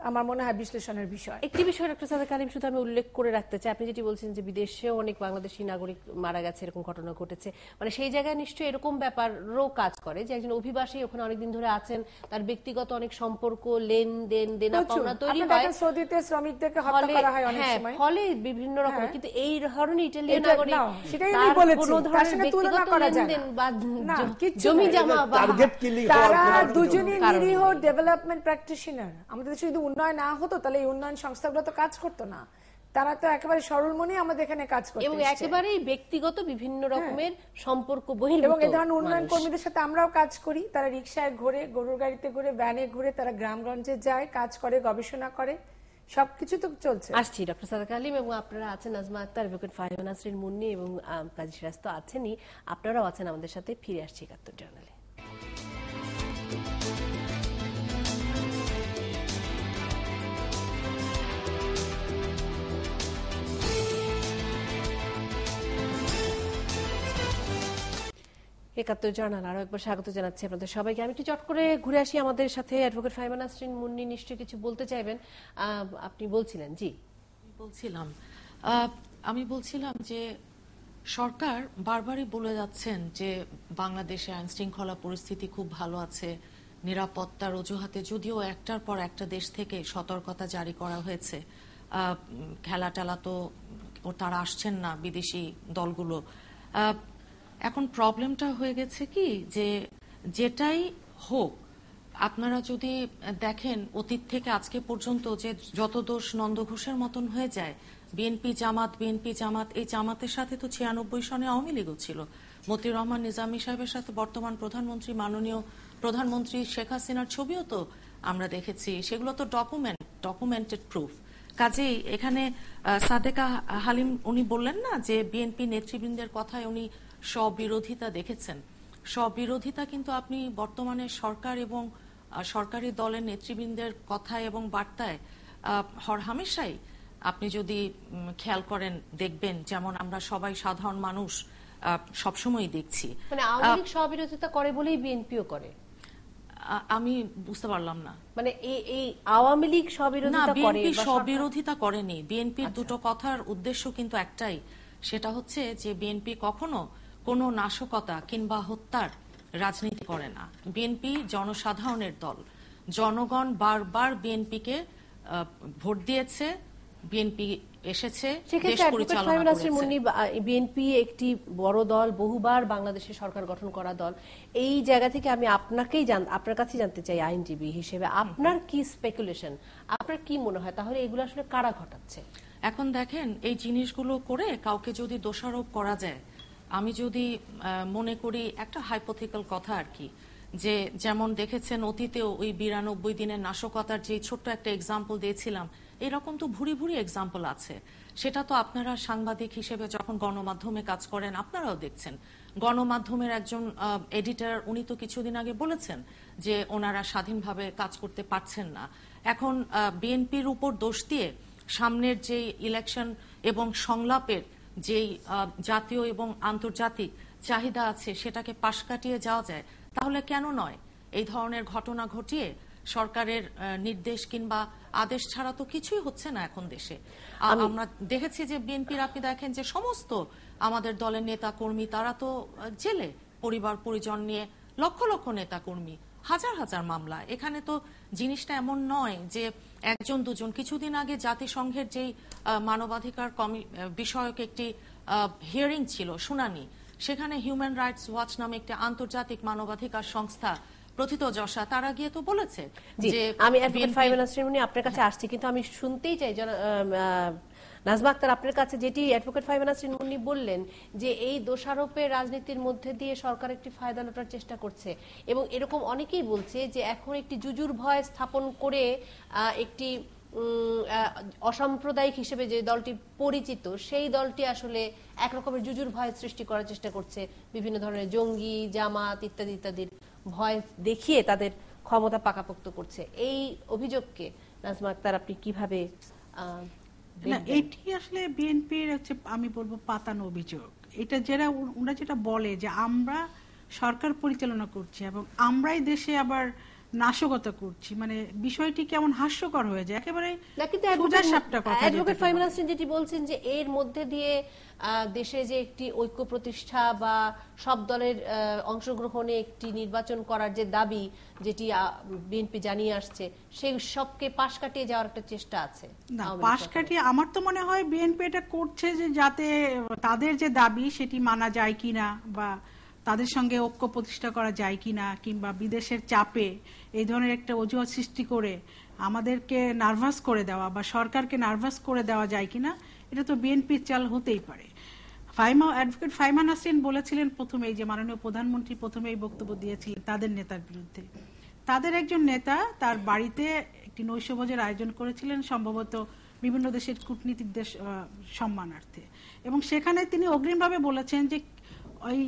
আমার মনে হয় বিশ্লেষণের বিষয়। একটি বিষয় ডক্টর সাদেক আলিম শুধু আমি উল্লেখ করে রাখতে চাই, আপনি যেটি বলছেন যে বিদেশেও অনেক বাংলাদেশি নাগরিক মারা গেছে, এরকম ঘটনা ঘটেছে, মানে সেই জায়গায় নিশ্চয়ই এরকম ব্যাপারও কাজ করে যে একজন অভিবাসী ওখানে অনেকদিন ধরে আছেন, তার ব্যক্তিগত অনেক সম্পর্ক, লেনদেন, দেনা পাওনা তৈরি হয়, সৌদিতে শ্রমিকদেরকে হত্যা করা হয় অনেক সময়, ফলে বিভিন্ন রকম। কিন্তু এই ধরনের ইটালিয়ান নাগরিক সেটাই আমি বলেছি, কোনো ধরনের ব্যক্তিগত লেনদেন বা জমি জমা বা তারা দুজনেই নিরীহ ডেভেলপমেন্ট প্র্যাকটিশনার। আমাদের দেশে যদি উন্নয়ন না হতো তাহলে এই উন্নয়ন সংস্থাগুলো তো কাজ করতো না, তারা তো একেবারে সরল মনে আমাদের এখানে কাজ করতে এবং একেবারেই ব্যক্তিগত বিভিন্ন রকমের সম্পর্ক বহির্ভূত। এবং এই ধরনের উন্নয়ন কর্মীদের সাথে আমরাও কাজ করি, তারা রিকশায় ঘুরে, গরুর গাড়িতে ঘুরে, ভ্যানে ঘুরে, তারা গ্রামগঞ্জে যায়, কাজ করে, গবেষণা করে, সবকিছু তো চলছে। আসছি ডক্টর সাদেক আলিম এবং আপনারা আছেন, নাজমা আক্তার, অ্যাডভোকেট ফাহিমা নাসরিন মুন্নি এবং কাজী সিরাজ তো আছেনই, আপনারাও আছেন আমাদের সাথে। ফিরে আসছি ৭১ জার্নালে। একাত্তর জার্নাল আরো একবার স্বাগত জানাচ্ছি আপনাদের সবাইকে। আমি একটু চট করে ঘুরে আসি আমাদের সাথে অ্যাডভোকেট ফাহিমা নাসরিন মুন্নি নিশ্চয়ই কিছু বলতে চাইবেন, আপনি বলছিলেন। জি আমি বলছিলাম যে সরকার বারবারই বলে যাচ্ছেন যে বাংলাদেশে আইন শৃঙ্খলা পরিস্থিতি খুব ভালো আছে, নিরাপত্তার অজুহাতে, যদিও একটার পর একটা দেশ থেকে সতর্কতা জারি করা হয়েছে, খেলা টেলা তো তারা আসছেন না বিদেশি দলগুলো। এখন প্রবলেমটা হয়ে গেছে কি যে যেটাই হোক, আপনারা যদি দেখেন অতীত থেকে আজকে পর্যন্ত যে যত দোষ নন্দ ঘোষের মতন হয়ে যায়, বিএনপি জামাত, এই জামাতের সাথে তো 96 সনে আওয়ামী লীগও ছিল, মতিউর রহমান নিজামী সাহেবের সাথে বর্তমান প্রধানমন্ত্রী, মাননীয় প্রধানমন্ত্রী শেখ হাসিনার ছবিও তো আমরা দেখেছি, সেগুলো তো ডকুমেন্টেড প্রুফ। কাজেই এখানে সাদেকা হালিম উনি বললেন না যে বিএনপি নেতৃবৃন্দের কথায় উনি স্ববিরোধিতা দেখেছেন। স্ববিরোধিতা কিন্তু আপনি বর্তমানে সরকার এবং সরকারি দলের নেতৃবৃন্দের কথায় এবং বার্তায় হরহামেশাই আপনি যদি খেয়াল করেন দেখবেন, যেমন আমরা সবাই সাধারণ মানুষ সবসময় দেখছি। মানে আওয়ামী লীগ স্ববিরোধিতা করে বলেই বিএনপিও করে, আমি বুঝতে পারলাম না। মানে এই আওয়ামী লীগ স্ববিরোধিতা করে, বিএনপি স্ববিরোধিতা করেনি। বিএনপির দুটো কথার উদ্দেশ্য কিন্তু একটাই, সেটা হচ্ছে যে বিএনপি কখনো কোনো নাশকতা কিংবা হত্যার রাজনীতি করে না। বিএনপি জনসাধারণের দল, জনগণ বারবার বিএনপিকে ভোট দিয়েছে, বিএনপি এসেছে, দেশ পরিচালনা করেছে। বিএনপি একটি বড় দল, বহুবার বাংলাদেশে সরকার গঠন করা দল। এই জায়গা থেকে আমি আপনার কাছে জানতে চাই আইনজীবী হিসেবে, আপনার কি স্পেকুলেশন, আপনার কি মনে হয় তাহলে এগুলো আসলে কারা ঘটাচ্ছে? এখন দেখেন, এই জিনিসগুলো করে কাউকে যদি দোষারোপ করা যায়, আমি যদি মনে করি একটা হাইপোথেটিক্যাল কথা আর কি, যে যেমন দেখেছেন অতীতেও ওই 92 দিনের নাশকতার যে ছোট্ট একটা এক্সাম্পল দিয়েছিলাম, এরকম তো ভুরি ভুরি এক্সাম্পল আছে। সেটা তো আপনারা সাংবাদিক হিসেবে যখন গণমাধ্যমে কাজ করেন আপনারাও দেখছেন। গণমাধ্যমের একজন এডিটর উনি তো কিছুদিন আগে বলেছেন যে ওনারা স্বাধীনভাবে কাজ করতে পারছেন না। এখন বিএনপির উপর দোষ দিয়ে সামনের যে ইলেকশন এবং সংলাপের যেই জাতীয় এবং আন্তর্জাতিক চাহিদা আছে সেটাকে পাশ কাটিয়ে যাওয়া যায়, তাহলে কেন নয়? এই ধরনের ঘটনা ঘটিয়ে সরকারের নির্দেশ কিংবা আদেশ ছাড়া তো কিছুই হচ্ছে না এখন দেশে। আমরা দেখেছি যে বিএনপির, আপনি দেখেন যে সমস্ত আমাদের দলের নেতা কর্মী তারা তো জেলে, পরিবার পরিজন নিয়ে লক্ষ লক্ষ নেতা কর্মী, হাজার হাজার মামলা। এখানে তো জিনিসটা এমন নয় যে একজন দুজন। কিছুদিন আগে জাতিসংঘের যেই মানবাধিকার বিষয়ক একটি হিয়ারিং ছিল, শুনানি, সেখানে হিউম্যান রাইটস ওয়াচ নামে একটি আন্তর্জাতিক মানবাধিকার সংস্থা প্রথিতযশা, তারা গিয়ে তো বলেছে যে আমি অ্যাডভোকেট ফাইমা নাসরিন মুন্নী আপনার কাছে আসছি, কিন্তু আমি শুনতেই চাই নাজমা আক্তার আপনার কাছে যেটি অ্যাডভোকেট ফাইমা নাসরিন মুন্নী বললেন যে এই দোষারোপের রাজনীতির মধ্যে দিয়ে সরকার একটি ফায়দা লোটার চেষ্টা করছে, এবং এরকম অনেকেই বলছে যে এখন একটি জুজুর ভয় স্থাপন করে একটি অসাম্প্রদায়িক হিসেবে যে দলটি পরিচিত সেই দলটি আসলে একরকমের জুজুর ভয় সৃষ্টি করার চেষ্টা করছে, বিভিন্ন ধরনের জঙ্গি, জামাত ইত্যাদি ইত্যাদির ভয় দেখিয়ে তাদের ক্ষমতা পাকাপোক্ত করছে। এই অভিযোগকে নাজমা আক্তার আপনি কিভাবে? এটি আসলে বিএনপির হচ্ছে, আমি বলবো, পাতানো অভিযোগ। এটা যারা ওরা যেটা বলে যে আমরা সরকার পরিচালনা করছি এবং আমরাই দেশে আবার নাশকতা করছি, মানে বিষয়টি কেমন হাস্যকর হয়ে যায়, একেবারে সোজা সাপটা কথা। অ্যাডভোকেট ফাইমা নাসরিন যেটি বলছেন যে এর মধ্যে দিয়ে দেশে যে একটি ঐক্য প্রতিষ্ঠা বা সব দলের অংশগ্রহণে একটি নির্বাচন করার যে দাবি, যেটি বিএনপি জানিয়ে আসছে, সেই সবকে পাশ কাটিয়ে যাওয়ার একটা চেষ্টা আছে। না, পাশ কাটিয়ে আমার তো মনে হয় বিএনপি এটা করছে যে যাতে তাদের যে দাবি সেটি মানা যায় কিনা, বা তাদের সঙ্গে ঐক্য প্রতিষ্ঠা করা যায় কিনা, কিংবা বিদেশের চাপে এই ধরনের একটা অজুহাত সৃষ্টি করে আমাদেরকে নার্ভাস করে দেওয়া বা সরকারকে নার্ভাস করে দেওয়া যায় কিনা, এটা তো বিএনপির চাল হতেই পারে। অ্যাডভোকেট ফাইমা নাসরিন বলেছিলেন প্রথমেই যে মাননীয় প্রধানমন্ত্রী প্রথমেই বক্তব্য দিয়েছিলেন তাদের নেতার বিরুদ্ধে। তাদের একজন নেতা তার বাড়িতে একটি নৈশভোজের আয়োজন করেছিলেন, সম্ভবত বিভিন্ন দেশের কূটনীতিকদের সম্মানার্থে, এবং সেখানে তিনি অগ্রিমভাবে বলেছেন যে ওই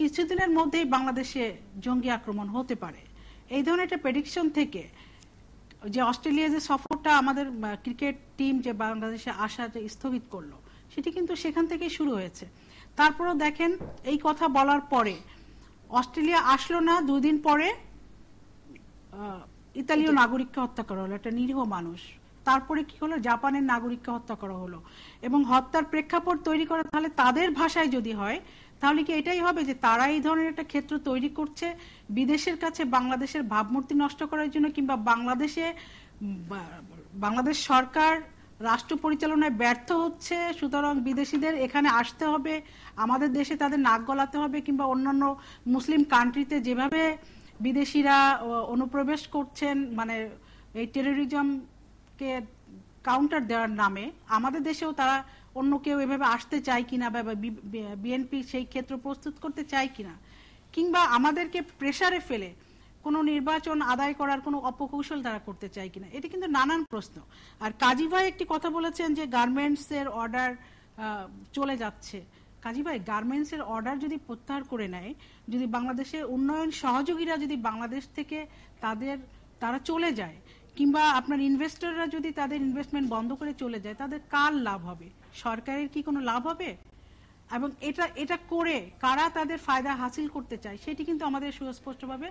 কিছুদিনের মধ্যেই বাংলাদেশে জঙ্গি আক্রমণ হতে পারে। এই ধরনের একটা প্রেডিকশন থেকে যে অস্ট্রেলিয়া যে সফরটা আমাদের ক্রিকেট টিম যে বাংলাদেশে আসা যে স্থগিত করলো, সেটি কিন্তু সেখান থেকে শুরু হয়েছে। তারপরেও দেখেন এই কথা বলার পরে অস্ট্রেলিয়া আসলো না, 2 দিন পরে ইতালীয় নাগরিককে হত্যা করা হলো, একটা নিরীহ মানুষ। তারপরে কি হলো, জাপানের নাগরিককে হত্যা করা হলো। এবং হত্যার প্রেক্ষাপট তৈরি করা, তাহলে তাদের ভাষায় যদি হয় তাহলে কি এটাই হবে যে তারা এই ধরনের একটা ক্ষেত্র তৈরি করছে বিদেশের কাছে বাংলাদেশের ভাবমূর্তি নষ্ট করার জন্য, কিংবা বাংলাদেশ সরকার রাষ্ট্র পরিচালনায় ব্যর্থ হচ্ছে, সুতরাং বিদেশিদের এখানে আসতে হবে, আমাদের দেশে তাদের নাক গলাতে হবে, কিংবা অন্যান্য মুসলিম কান্ট্রিতে যেভাবে বিদেশিরা অনুপ্রবেশ করছেন, মানে এই টেরোরিজমকে কাউন্টার দেওয়ার নামে, আমাদের দেশেও তারা অন্য কেউ এভাবে আসতে চায় কিনা, বা বিএনপি সেই ক্ষেত্র প্রস্তুত করতে চায় কিনা, কিংবা আমাদেরকে প্রেসারে ফেলে কোনো নির্বাচন আদায় করার কোনো অপকৌশল তারা করতে চায় কিনা, এটা কিন্তু নানান প্রশ্ন। আর কাজী ভাই একটি কথা বলেছেন যে গার্মেন্টস এর অর্ডার চলে যাচ্ছে। কাজী ভাই, গার্মেন্টস এর অর্ডার যদি প্রত্যাহার করে নেয়, যদি বাংলাদেশের উন্নয়ন সহযোগীরা যদি বাংলাদেশ থেকে তারা চলে যায়, কিংবা আপনার ইনভেস্টররা যদি তাদের ইনভেস্টমেন্ট বন্ধ করে চলে যায়, তাদের কার লাভ হবে? সরকারের কি কোনো লাভ হবে? এবং এটা করে কারা তাদের ফায়দা হাসিল করতে চায় সেটি কিন্তু আমাদের সুস্পষ্টভাবে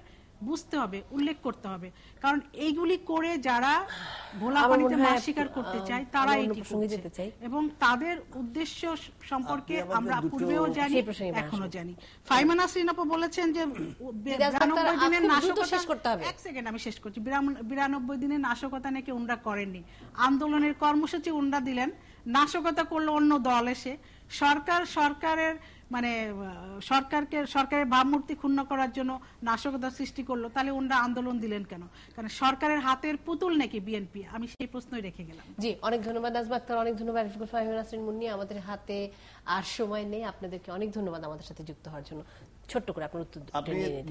বুঝতে হবে, উল্লেখ করতে হবে। কারণ এইগুলি করে যারা ভোলা পানিতে মাছ শিকার করতে চায় তারা এটি করছে, এবং তাদের উদ্দেশ্য সম্পর্কে আমরা পূর্বেও জানি, এখনো জানি। ফাইমা নাসরিন আপু বলেছেন যে 92 দিনের নাশকতা, এক সেকেন্ড আমি শেষ করছি, 92 দিনের নাশকতা নাকি ওনারা করেননি। আন্দোলনের কর্মসূচি ওনারা দিলেন, নাশকতা করলো অন্য দল এসে, সরকারের মানে সরকারের ভাবমূর্তি ক্ষুণ্ণ করার জন্য নাশকতা সৃষ্টি করলো, তাহলে ওনারা আন্দোলন দিলেন কেন? কারণ সরকারের হাতের পুতুল নাকি বিএনপি? আমি সেই প্রশ্নই রেখে গেলাম। জি, অনেক ধন্যবাদ নাজমা আক্তার, অনেক ধন্যবাদ ফাহিমা নাসরিন মুন্নী। আমাদের হাতে আর সময় নেই, আপনাদেরকে অনেক ধন্যবাদ আমাদের সাথে যুক্ত হওয়ার জন্য। ছোট্ট করে আপনার উত্তর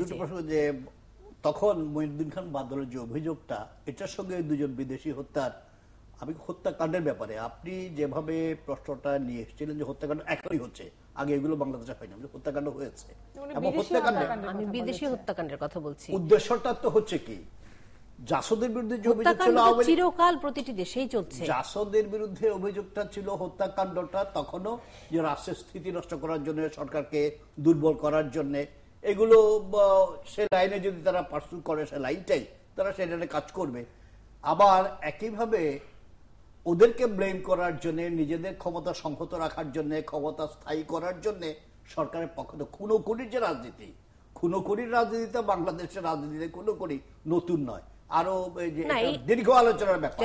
দুটো প্রশ্ন, যে তখন মঈনুদ্দিন খান বাদলের যে অভিযোগটা, এটার সঙ্গে 2 জন বিদেশি হত্যাকাণ্ডের ব্যাপারে আপনি যেভাবে প্রশ্নটা নিয়ে এসেছিলেন যে হত্যাকাণ্ড এখনই হচ্ছে, আগে এগুলো বাংলাদেশে হয়নি, হত্যাকাণ্ড হয়েছে, এবং আমি বিদেশি হত্যাকাণ্ডের কথা বলছি। উদ্দেশ্যটা তো হচ্ছে কি, জাসদের বিরুদ্ধে যে অভিযোগ ছিল চিরকাল প্রতিটি দেশেই চলছে, জাসদের বিরুদ্ধে অভিযোগটা ছিল হত্যাকাণ্ডটা তখনও যে রাষ্ট্রের স্থিতি নষ্ট করার জন্য, সরকারকে দুর্বল করার জন্য, এগুলো সে লাইনে যদি তারা পার্সু করে সে লাইনটাই তারা সেটা কাজ করবে। আবার একইভাবে ওদেরকে ব্লেম করার জন্য, নিজেদের ক্ষমতা সংহত রাখার জন্য, ক্ষমতা স্থায়ী করার জন্য সরকারের পক্ষ থেকে খুনোখুনির যে রাজনীতি, খুনোখুনির রাজনীতিতে বাংলাদেশের রাজনীতিতে খুনোখুনি নতুন নয়, আরো দীর্ঘ আলোচনার ব্যাপার।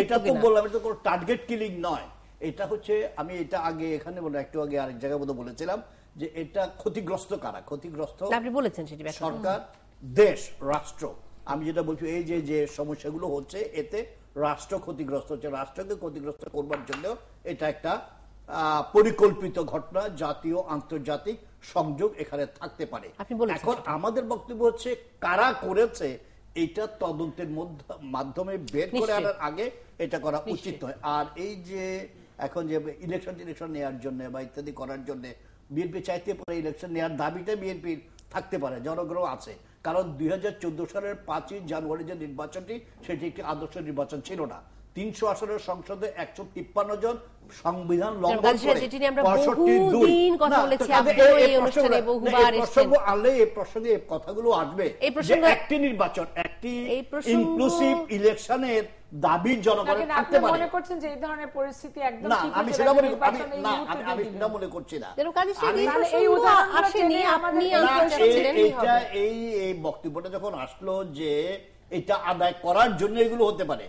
এটা তো বললাম, এটা কোনো টার্গেট কিলিং নয়, এটা হচ্ছে, আমি এটা আগে এখানে বলে একটু আগে আরেক জায়গায় মতো বলেছিলাম যে এটা ক্ষতিগ্রস্ত কারা, ক্ষতিগ্রস্ত আপনি বলেছেন সেটি সরকার, দেশ, রাষ্ট্র। আমি যেটা বলছি এই যে সমস্যাগুলো হচ্ছে এতে রাষ্ট্র ক্ষতিগ্রস্ত হচ্ছে, রাষ্ট্রকে ক্ষতিগ্রস্ত করবার জন্য এটা একটা পরিকল্পিত ঘটনা, জাতীয় আন্তর্জাতিক সংযোগ এখানে থাকতে পারে। এখন আমাদের বক্তব্য হচ্ছে কারা করেছে এটা তদন্তের মাধ্যমে বের করে আনার আগে এটা করা উচিত হয়। আর এই যে এখন যে ইলেকশন নেওয়ার জন্য বা ইত্যাদি করার জন্য বিএনপি চাইতে পারে, ইলেকশন নেওয়ার দাবিটা বিএনপির থাকতে পারে, জনগণও আছে, কারণ 2014 সালের 5ই জানুয়ারি যে নির্বাচনটি সেটি একটি আদর্শ নির্বাচন ছিল না। 300 আসনের সংসদে 153 জন সংবিধান লঙ্ঘন করে 65 আনলে এই প্রসঙ্গে এই কথাগুলো আসবে যে একটি নির্বাচন, একটি ইনক্লুসিভ ইলেকশনের দাবি জনগণের থাকতে পারে। মনে করছেন যে এই ধরনের পরিস্থিতি একদম না, আমি সেটা মনে করছি না। এই বক্তব্যটা যখন আসলো যে এটা আদায় করার জন্য এগুলো হতে পারে,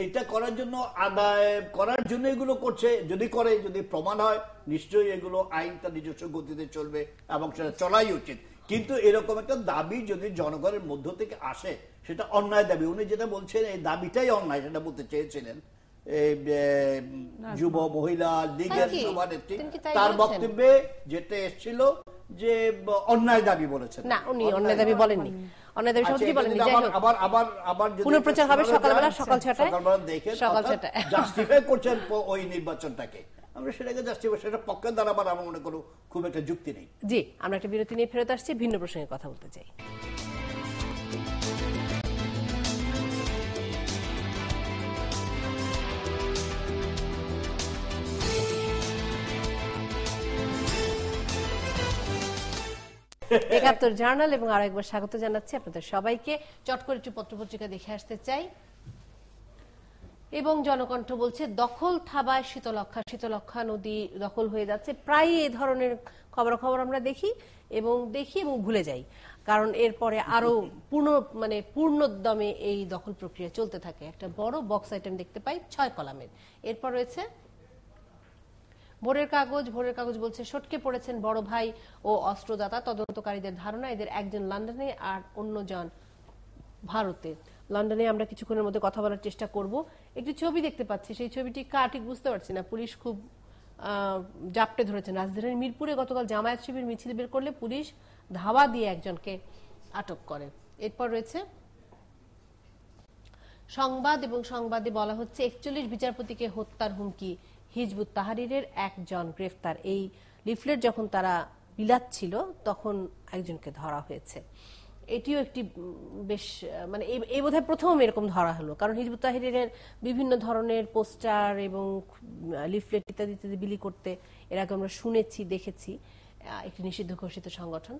এটা করার জন্য, আদায় করার জন্য এগুলো করছে, যদি করে, যদি প্রমাণ হয় নিশ্চয়ই এগুলো আইন তার নিজস্ব গতিতে চলবে এবং সেটা চলাই উচিত। কিন্তু এরকম একটা দাবি যদি জনগণের মধ্য থেকে আসে সেটা অন্যায় দাবি। উনি যেটা বলছেন এই দাবিটাই অন্যায়, সেটা বলতে চেয়েছিলেন যুব মহিলা লীগের সভানেত্রী, তার বক্তব্যে যেটা এসেছিল যে অন্যায় দাবি বলেছেন। না, উনি অন্যায় দাবি বলেননি, অন্যায় দাবি সত্যি বলেননি। আবার পুনঃপ্রচার হবে সকালবেলা, সকাল 6টায়, সকাল 6টায় জাস্টিফাই করছেন ওই নির্বাচনটাকে। আমরা সেটাকে জাস্টিফাই, সেটা পক্ষে দাঁড়াবার আমার মনে করো খুব একটা যুক্তি নেই। জি, আমরা একটা বিরতি নিয়ে ফেরত আসছি, ভিন্ন প্রসঙ্গে কথা বলতে চাই। একাত্তর জার্নাল এবং আরো একবার স্বাগত জানাচ্ছি আপনাদের সবাইকে। চট করে একটু পত্রপত্রিকা দেখে আসতে চাই। এবং জনকণ্ঠ বলছে দখল থাবায় শীতলক্ষা নদী দখল হয়ে যাচ্ছে। প্রায় এই ধরনের খবর আমরা দেখি এবং ভুলে যাই, কারণ এরপরে আরো পূর্ণোদ্যমে এই দখল প্রক্রিয়া চলতে থাকে। একটা বড় বক্স আইটেম দেখতে পাই 6 কলামের। এরপর রয়েছে ভোরের কাগজ বলছে সটকে পড়েছেন বড় ভাই ও অস্ত্রদাতা, তদন্তকারীদের ধারণা এদের একজন লন্ডনে আর অন্যজন ভারতে। লন্ডনে আমরা কিছুক্ষণের মধ্যে কথা বলার চেষ্টা করব। একটি ছবি দেখতে পাচ্ছি, সেই ছবিটি কার ঠিক বুঝতে পারছি না। পুলিশ খুব জাপটে ধরেছেন। রাজধানীর মিরপুরে গতকাল জামায়াত শিবির মিছিল বের করলে পুলিশ ধাওয়া দিয়ে একজনকে আটক করে। এরপর রয়েছে সংবাদ এবং সংবাদে বলা হচ্ছে 41 বিচারপতিকে হত্যার হুমকি, হিজবুত তাহরিরের একজন গ্রেফতার। এই লিফলেট যখন তারা বিলাচ্ছিল তখন একজনকে ধরা হয়েছে। এটিও একটি বেশ এই বোধহয় প্রথম এরকম ধরা হলো, কারণ হিজবুত তাহরিরের বিভিন্ন ধরনের পোস্টার এবং লিফলেট ইত্যাদি বিলি করতে এর আগে আমরা শুনেছি, দেখেছি, একটি নিষিদ্ধ ঘোষিত সংগঠন,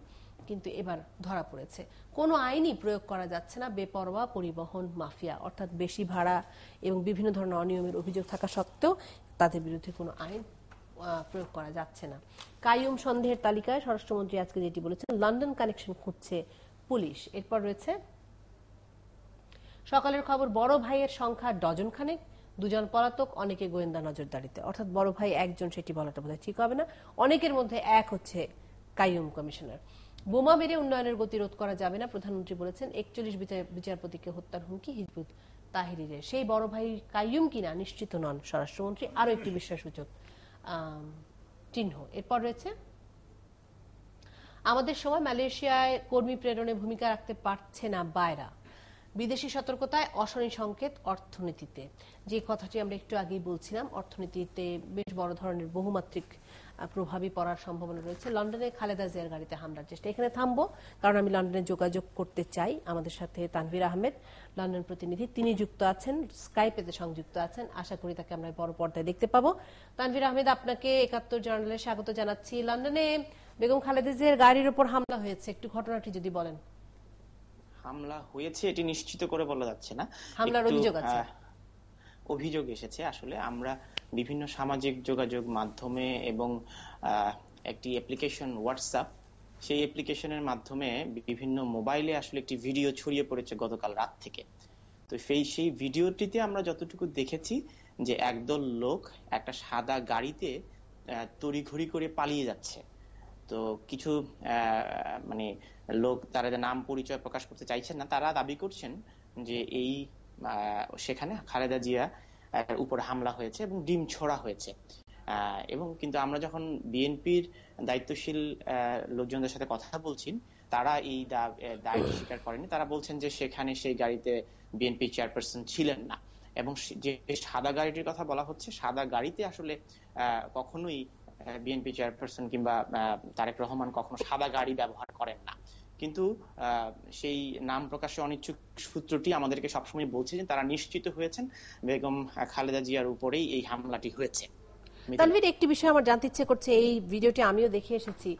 কিন্তু এবার ধরা পড়েছে। কোনো আইনই প্রয়োগ করা যাচ্ছে না বেপরোয়া পরিবহন মাফিয়া, অর্থাৎ বেশি ভাড়া এবং বিভিন্ন ধরনের অনিয়মের অভিযোগ থাকা সত্ত্বেও তাদের বিরুদ্ধে কোনো আইন প্রয়োগ করা যাচ্ছে না। কাইয়ুম সন্দেহের তালিকায় স্বরাষ্ট্রমন্ত্রী আজকে যেটি বলেছেন, লন্ডন কানেকশন খুঁজছে পুলিশ। এরপর রয়েছে সকালের খবর, বড় ভাইয়ের সংখ্যা ডজন খানেক, 2 জন পলাতক, অনেকে গোয়েন্দা নজরদারিতে। অর্থাৎ বড় ভাই একজন, সেটি বলাটা বোধহয় ঠিক হবে না। অনেকের মধ্যে এক হচ্ছে কাইয়ুম কমিশনার। বোমা মেরে উন্নয়নের গতি রোধ করা যাবে না, প্রধানমন্ত্রী বলেছেন। 41 বিচারপতিকে হত্যার হুমকি হিজবুত তাহরিরের। সেই বড় ভাই কাইয়ুম কিনা নিশ্চিত নন স্বরাষ্ট্রমন্ত্রী, আরো একটি বিশ্বাসসূচক চিহ্ন। এরপর রয়েছে আমাদের সময় মালয়েশিয়ায় কর্মী প্রেরণে ভূমিকা রাখতে পারছে না বায়রা। বিদেশি সতর্কতায় অশনি সংকেত অর্থনীতিতে, যে কথাটি আমরা একটু আগেই বলছিলাম, অর্থনীতিতে বেশ বড় ধরনের বহুমাত্রিক প্রভাবই পড়ার সম্ভাবনা রয়েছে। লন্ডনে খালেদা জিয়ার গাড়িতে হামলার চেষ্টা। এখানে থামবো, কারণ আমি লন্ডনে যোগাযোগ করতে চাই। আমাদের সাথে তানভীর আহমেদ, লন্ডন প্রতিনিধি, তিনি যুক্ত আছেন, স্কাইপেতে সংযুক্ত আছেন। আশা করি তাকে আমরা বড় পর্দায় দেখতে পাবো। তানভীর আহমেদ, আপনাকে ৭১ জার্নালে স্বাগত জানাচ্ছি। লন্ডনে বেগম খালেদা জিয়ার গাড়ির উপর হামলা হয়েছে, একটু ঘটনাটি যদি বলেন। হামলা হয়েছে এটি নিশ্চিত করে বলা যাচ্ছে না, হামলার অভিযোগ আছে, অভিযোগ এসেছে। আসলে আমরা বিভিন্ন সামাজিক যোগাযোগ মাধ্যমে এবং একটি অ্যাপ্লিকেশন হোয়াটসঅ্যাপ, সেই অ্যাপ্লিকেশনের মাধ্যমে বিভিন্ন মোবাইলে আসলে একটি ভিডিও ছড়িয়ে পড়েছে গতকাল রাত থেকে। তো সেই ভিডিওটিতে আমরা যতটুকু দেখেছি যে একদল লোক একটা সাদা গাড়িতে তড়িঘড়ি করে পালিয়ে যাচ্ছে। তো কিছু মানে লোক, তারা নাম পরিচয় প্রকাশ করতে চাইছেন না, তারা দাবি করছেন যে এই সেখানে খালেদা জিয়া উপর হামলা হয়েছে এবং ডিম ছোড়া হয়েছে। এবং কিন্তু আমরা যখন বিএনপির দায়িত্বশীল লোকজনদের সাথে কথা বলছি, তারা এই দায়টি স্বীকার করেনি। তারা বলছেন যে সেখানে সেই গাড়িতে বিএনপি চেয়ারপারসন ছিলেন না, এবং যে সাদা গাড়িটির কথা বলা হচ্ছে, সাদা গাড়িতে আসলে কখনোই বিএনপি চেয়ারপারসন কিংবা তারেক রহমান কখনো সাদা গাড়ি ব্যবহার করেন না। কিন্তু সেই নাম প্রকাশে অনিচ্ছুক সূত্রটি আমাদেরকে সবসময় বলছে যে তারা নিশ্চিত হয়েছেন বেগম খালেদা জিয়ার উপরেই এই হামলাটি হয়েছে। তানভীর, একটি বিষয় আমার জানতে ইচ্ছে করছে, এই ভিডিওটি আমিও দেখে এসেছি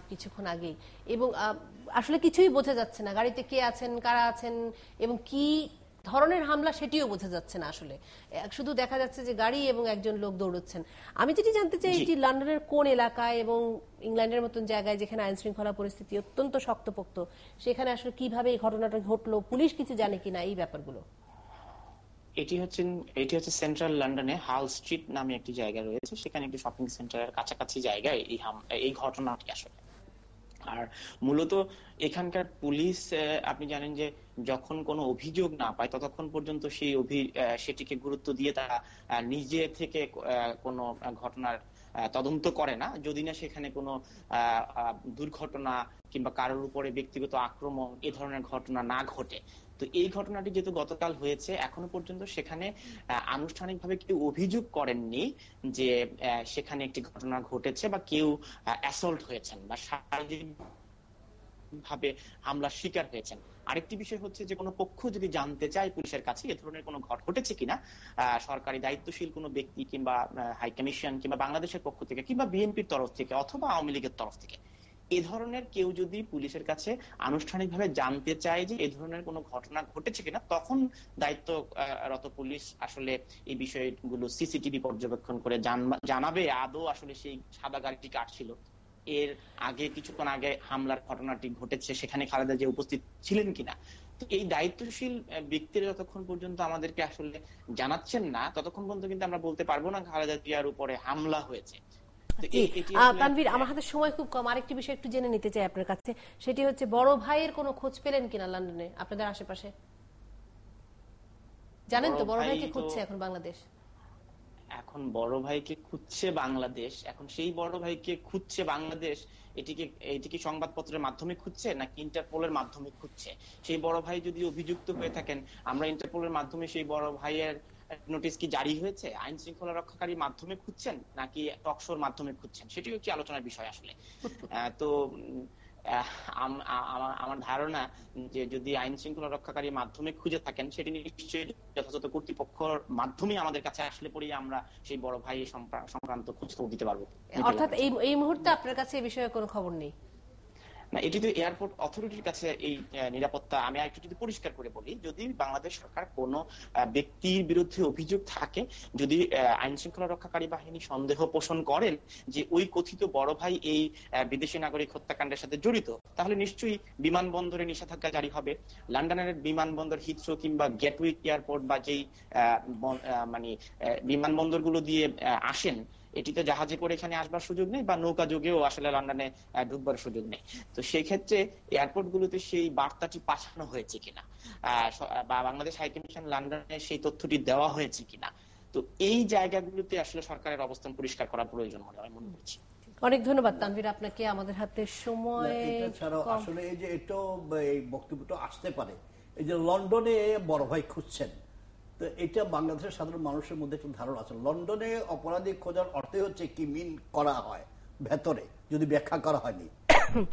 কিছুক্ষণ আগেই, এবং আসলে কিছুই বোঝা যাচ্ছে না, গাড়িতে কে আছেন, কারা আছেন এবং কি ধরনের হামলা সেটিও বোঝা যাচ্ছে না। আসলে শুধু দেখা যাচ্ছে যে গাড়ি এবং একজন লোক দৌড়চ্ছেন। আমি যেটি জানতে চাই, এটি লন্ডনের কোন এলাকায় এবং ইংল্যান্ডের মতন জায়গায় যেখানে আইন শৃঙ্খলা পরিস্থিতি অত্যন্ত শক্তপোক্ত, সেখানে আসলে কিভাবে এই ঘটনাটা ঘটলো, পুলিশ কিছু জানে কিনা এই ব্যাপারগুলো? এটি হচ্ছে সেন্ট্রাল লন্ডনে হাল স্ট্রিট নামে একটি জায়গা রয়েছে, সেখানে একটি শপিং সেন্টারের কাছাকাছি জায়গায় এই ঘটনাটি আসলে। আর মূলত এখানকার পুলিশ, আপনি জানেন যে যখন কোনো অভিযোগ না পায় ততক্ষণ পর্যন্ত সেটিকে গুরুত্ব দিয়ে তারা নিজে থেকে কোনো ঘটনার তদন্ত করে না, যদি না সেখানে কোনো দুর্ঘটনা কিংবা কারোর উপরে ব্যক্তিগত আক্রমণ এ ধরনের ঘটনা না ঘটে। তো এই ঘটনাটি যেহেতু গতকাল হয়েছে, এখনো পর্যন্ত সেখানে আনুষ্ঠানিকভাবে কেউ অভিযোগ করেননি যে সেখানে একটি ঘটনা ঘটেছে বা কেউ অ্যাসল্ট হয়েছেন বা শারীরিক ভাবে হামলার শিকার হয়েছেন। আরেকটি বিষয় হচ্ছে যে কোনো পক্ষ যদি জানতে চায় পুলিশের কাছে এ ধরনের কোনো ঘটেছে কিনা, সরকারি দায়িত্বশীল কোনো ব্যক্তি কিংবা হাই কমিশন কিংবা বাংলাদেশের পক্ষ থেকে কিংবা বিএনপির তরফ থেকে অথবা আওয়ামী লীগের তরফ থেকে এ ধরনের কেউ যদি পুলিশের কাছে আনুষ্ঠানিকভাবে জানতে চায় যে এ ধরনের কোনো ঘটনা ঘটেছে কিনা, তখন দায়িত্বরত পুলিশ আসলে এই বিষয়গুলো সিসিটিভি পর্যবেক্ষণ করে জানাবে আদৌ আসলে সেই সাদা গাড়িটি কার ছিল, এর আগে কিছুক্ষণ আগে হামলার ঘটনাটি ঘটেছে সেখানে খালেদা জিয়া উপস্থিত ছিলেন কিনা। তো এই দায়িত্বশীল ব্যক্তিরা যতক্ষণ পর্যন্ত আমাদেরকে আসলে জানাচ্ছেন না, ততক্ষণ পর্যন্ত কিন্তু আমরা বলতে পারবো না খালেদা জিয়ার উপরে হামলা হয়েছে। তানভীর, আমার হাতে সময় খুব কম, আরেকটি বিষয় একটু জেনে নিতে চাই আপনার কাছে, সেটি হচ্ছে বড় ভাইয়ের কোনো খোঁজ পেলেন কিনা লন্ডনে আপনাদের আশেপাশে? জানেন তো বড় ভাইকে খুঁজছে এখন বাংলাদেশ? এখন বড় ভাইকে খুঁজছে বাংলাদেশ, এখন সেই বড় ভাইকে খুঁজছে বাংলাদেশ, এটিকে সংবাদপত্রের মাধ্যমে খুঁজছে নাকি ইন্টারপোলের মাধ্যমে খুঁজছে? সেই বড় ভাই যদি অভিযুক্ত হয়ে থাকেন, আমরা ইন্টারপোলের মাধ্যমে সেই বড় ভাইয়ের নোটিশ কি জারি হয়েছে? আইন শৃঙ্খলা রক্ষাকারীর মাধ্যমে খুঁজছেন নাকি টকশোর মাধ্যমে খুঁজছেন? সেটিও একটি আলোচনার বিষয় আসলে। তো আমার ধারণা যে যদি আইন শৃঙ্খলা রক্ষাকারী মাধ্যমে খুঁজে থাকেন, সেটি নিশ্চয়ই যথাযথ কর্তৃপক্ষের মাধ্যমে আমাদের কাছে আসলে পরেই আমরা সেই বড় ভাই সংক্রান্ত খোঁজ খবর দিতে পারবো। অর্থাৎ এই মুহূর্তে আপনার কাছে এই বিষয়ে কোনো খবর নেই? না, এটি তো এয়ারপোর্ট অথরিটির কাছে এই নিরাপত্তা। আমি একটু যদি পরিষ্কার করে বলি, যদি বাংলাদেশ সরকার কোনো ব্যক্তির বিরুদ্ধে অভিযোগ থাকে, যদি আইন শৃঙ্খলা রক্ষাকারী বাহিনী সন্দেহ পোষণ করেন যে ওই কথিত বড় ভাই এই বিদেশি নাগরিক হত্যাকাণ্ডের সাথে জড়িত, তাহলে নিশ্চয়ই বিমানবন্দরে নিষেধাজ্ঞা জারি হবে। লন্ডনের বিমানবন্দর হিথ্রো কিংবা গেটউইক এয়ারপোর্ট বা যেই মানে বিমানবন্দরগুলো দিয়ে আসেন, এটিতে জাহাজে করে এখানে আসবার সুযোগ নেই বা নৌকা যোগেও আসলে লন্ডনে ঢুকবার সুযোগ নেই। তো সেই ক্ষেত্রে এয়ারপোর্ট গুলোতে সেই বার্তাটি পাঠানো হয়েছে কিনা বা বাংলাদেশ হাইকমিশন লন্ডনে সেই তথ্যটি দেওয়া হয়েছে কিনা, তো এই জায়গাগুলোতে আসলে সরকারের অবস্থান পরিষ্কার করা প্রয়োজন বলে আমি মনে করছি। অনেক ধন্যবাদ তানভীর আপনাকে। আমাদের হাতে সময় ছাড়াও আসলে এই যে এটাও এই বক্তব্যটা আসতে পারে এই যে লন্ডনে বড় ভাই খুঁজছেন, তো এটা বাংলাদেশের সাধারণ মানুষের মধ্যে একটা ধারণা আছে লন্ডনে অপরাধী খোঁজার অর্থই হচ্ছে কি মিন করা হয় ভেতরে, যদি ব্যাখ্যা করা হয়নি।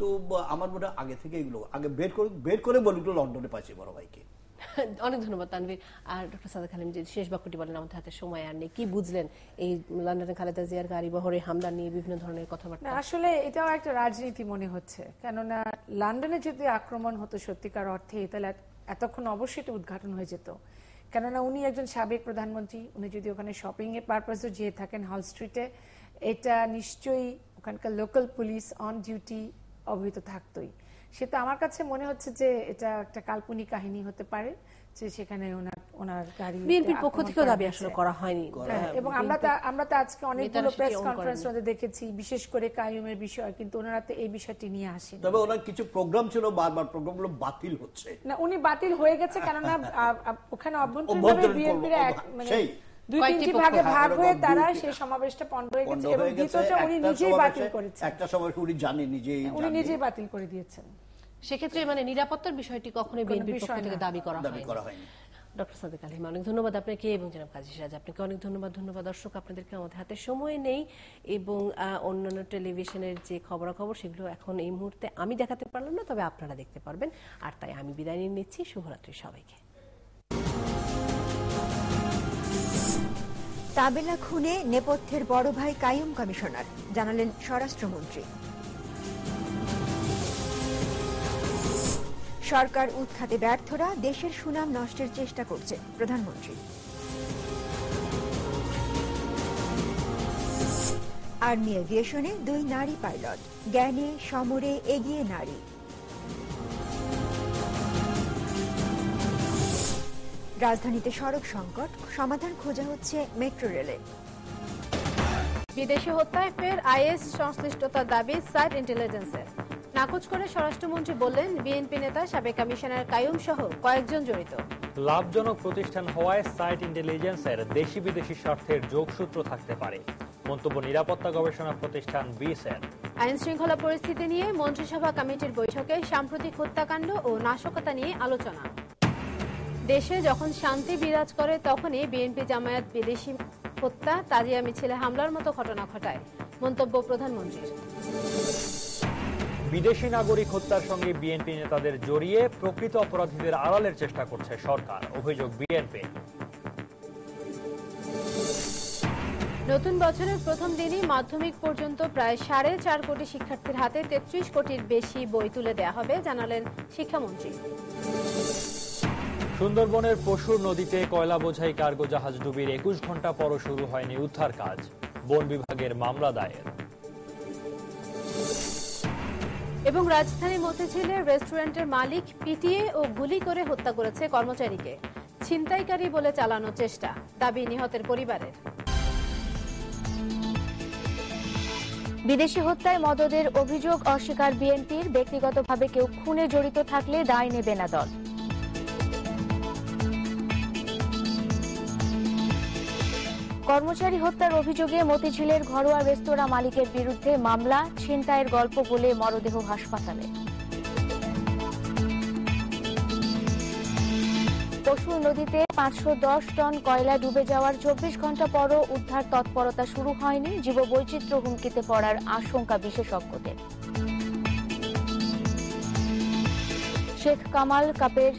তো আমার মনে হয় আগে থেকে এগুলো আগে বের করে বলুক লন্ডনে পাচ্ছি বড় ভাইকে। অনেক ধন্যবাদ তানভীর। আর ডক্টর সাদেক হালিম, যে শেষ বাক্যটি বলেন, আমাদের হাতে সময় আর নেই, কি বুঝলেন এই লন্ডনে খালেদা জিয়ার গাড়ি বহরে হামলা নিয়ে বিভিন্ন ধরনের কথাবার্তা? আসলে এটাও একটা রাজনীতি মনে হচ্ছে, কেননা লন্ডনে যদি আক্রমণ হতো সত্যিকার অর্থে তাহলে এতক্ষণ অবশ্যই এটা উদ্ঘাটন হয়ে যেত, কেননা উনি একজন সাবেক প্রধানমন্ত্রী, উনি যদি ওখানে শপিং এর পারপাসে যেয়ে থাকেন হল স্ট্রিটে, এটা নিশ্চয়ই ওখানকার লোকাল পুলিশ অন ডিউটি অবহিত থাকতোই। সেটা আমার কাছে মনে হচ্ছে যে এটা একটা কাল্পনিক কাহিনী হতে পারে, যে সেখানে ওনার গাড়ি বিএনপির পক্ষ থেকে দাবি আসলে করা হয়নি। এবং আমরা তো আজকে অনেকগুলো প্রেস কনফারেন্স দেখেছি, বিশেষ করে কাইয়ুমের বিষয়, কিন্তু ওনারা তো এই বিষয়টি নিয়ে আসেন। তবে ওনার কিছু প্রোগ্রাম ছিল, বারবার প্রোগ্রামগুলো বাতিল হচ্ছে। না, উনি বাতিল হয়ে গেছে, কেননা ওখানে অভ্যন্তরীণভাবে বিএনপির মানে দুই তিনটি ভাগে ভাগ হয়ে তারা সেই সমাবেশটা পণ্ড হয়ে গেছে, এবং দ্বিতীয়টা উনি নিজেই বাতিল করেছেন। একটা সময় উনি জানেন, উনি নিজেই বাতিল করে দিয়েছেন। সেক্ষেত্রে মানে নিরাপত্তার বিষয়টি কখনোই বিএনপির পক্ষ থেকে দাবি করা হয়নি। ডক্টর সাদেক হালিম, অনেক ধন্যবাদ আপনাকে, এবং জনাব কাজী সিরাজ, আপনাকে অনেক ধন্যবাদ। দর্শক, আপনাদেরকে আমাদের হাতে সময় নেই, এবং অন্যান্য টেলিভিশনের যে খবরাখবর সেগুলো এখন এই মুহূর্তে আমি দেখাতে পারলাম না, তবে আপনারা দেখতে পারবেন। আর তাই আমি বিদায় নিয়ে নিচ্ছি। শুভরাত্রি সবাইকে। তাবেলা খুনে নেপথ্যের বড় ভাই কাইয়ুম কমিশনার, জানালেন স্বরাষ্ট্রমন্ত্রী। সরকার উৎখাতে ব্যর্থরা দেশের সুনাম নষ্টের চেষ্টা করছে, প্রধানমন্ত্রী। আর্মি এভিয়েশনে 2 নারী পাইলট, জ্ঞানে সমরে এগিয়ে নারী। রাজধানীতে সড়ক সংকট, সমাধান খোঁজা হচ্ছে মেট্রো রেলে। বিদেশি হত্যায় ফের আইএস সংশ্লিষ্টতার দাবি সাইট ইন্টেলিজেন্সের। নাকচ করে স্বরাষ্ট্রমন্ত্রী বললেন, বিএনপি নেতা সাবেক কমিশনার কাইয়ুম সহ কয়েকজন জড়িত। লাভজনক প্রতিষ্ঠান হওয়ায় সাইট ইন্টেলিজেন্সের দেশি বিদেশি স্বার্থের যোগসূত্র থাকতে পারে, মন্তব্য নিরাপত্তা গবেষণা প্রতিষ্ঠান বিএসএন। আইন শৃঙ্খলা পরিস্থিতি নিয়ে মন্ত্রিসভা কমিটির বৈঠকে সাম্প্রতিক হত্যাকাণ্ড ও নাশকতা নিয়ে আলোচনা। দেশে যখন শান্তি বিরাজ করে তখনই বিএনপি জামায়াত বিদেশি হত্যা, তাজিয়া মিছিলে হামলার মতো ঘটনা ঘটায়, মন্তব্য প্রধানমন্ত্রীর। বিদেশি নাগরিক হত্যার সঙ্গে বিএনপি নেতাদের জড়িয়ে প্রকৃত অপরাধীদের আড়ালের চেষ্টা করছে সরকার, অভিযোগ বিএনপি। নতুন বছরের প্রথম দিনই মাধ্যমিক পর্যন্ত প্রায় 4.5 কোটি শিক্ষার্থীর হাতে 33 কোটির বেশি বই তুলে দেওয়া হবে, জানালেন শিক্ষামন্ত্রী। সুন্দরবনের পশুর নদীতে কয়লা বোঝাই কার্গো জাহাজ ডুবির 21 ঘন্টা পরও শুরু হয়নি উদ্ধার কাজ, বন বিভাগের মামলা দায়ের। এবং রাজধানী মতিঝিলের রেস্টুরেন্টের মালিক পিটিয়ে ও গুলি করে হত্যা করেছে কর্মচারীকে, ছিনতাইকারী বলে চালানো চেষ্টা, দাবি নিহতের পরিবারের। বিদেশি হত্যায় মদদের অভিযোগ অস্বীকার বিএনপির, ব্যক্তিগতভাবে কেউ খুনে জড়িত থাকলে দায় নেবে না দল। কর্মচারী হত্যার অভিযোগে মতিঝিলের ঘরোয়া রেস্তোরাঁ মালিকের বিরুদ্ধে মামলা, ছিনতাইয়ের গল্প বলে মরদেহ হাসপাতালে। পশুর নদীতে 510 টন কয়লা ডুবে যাওয়ার 24 ঘন্টা পরও উদ্ধার তৎপরতা শুরু হয়নি, জীববৈচিত্র্য হুমকিতে পড়ার আশঙ্কা বিশেষজ্ঞদের। শেখ কামাল কাপের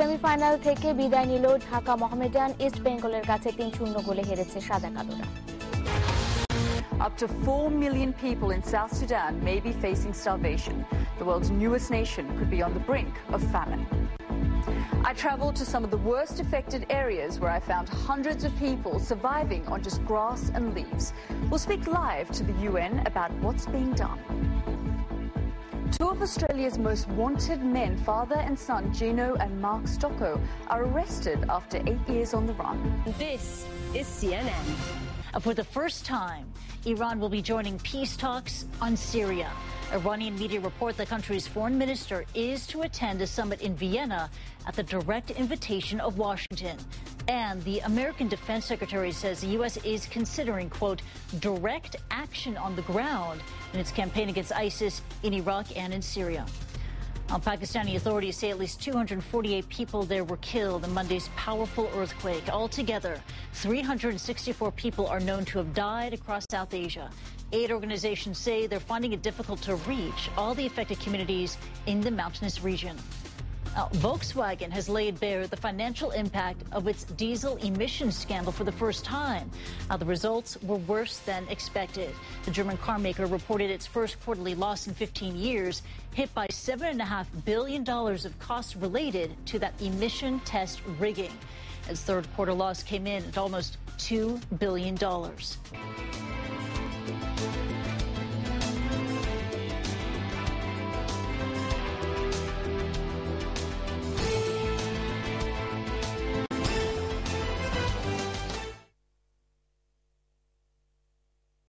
সেমিফাইনাল থেকে বিদায় নিল ঢাকা মোহামেডান, ইস্ট বেঙ্গলের কাছে 3-0 গোলে হেরেছে সাদা কালোরা। Up to 4 million people in South Sudan may be facing starvation. The world's newest nation could be on the brink of famine. I traveled to some of the worst affected areas where I found hundreds of people surviving on just grass and leaves. We'll speak live to the UN about what's being done. Two of Australia's most wanted men, father and son Gino and Mark Stocko, are arrested after 8 years on the run. This is CNN. For the first time, Iran will be joining peace talks on Syria. Iranian media report the country's foreign minister is to attend a summit in Vienna at the direct invitation of Washington. And the American Defense Secretary says the U.S. is considering, quote, direct action on the ground in its campaign against ISIS in Iraq and in Syria. Pakistani authorities say at least 248 people there were killed in Monday's powerful earthquake. Altogether, 364 people are known to have died across South Asia. Aid organizations say they're finding it difficult to reach all the affected communities in the mountainous region. Now, Volkswagen has laid bare the financial impact of its diesel emissions scandal for the first time. The results were worse than expected. The German car maker reported its first quarterly loss in 15 years, hit by $7.5 billion of costs related to that emission test rigging. Its third quarter loss came in at almost $2 billion.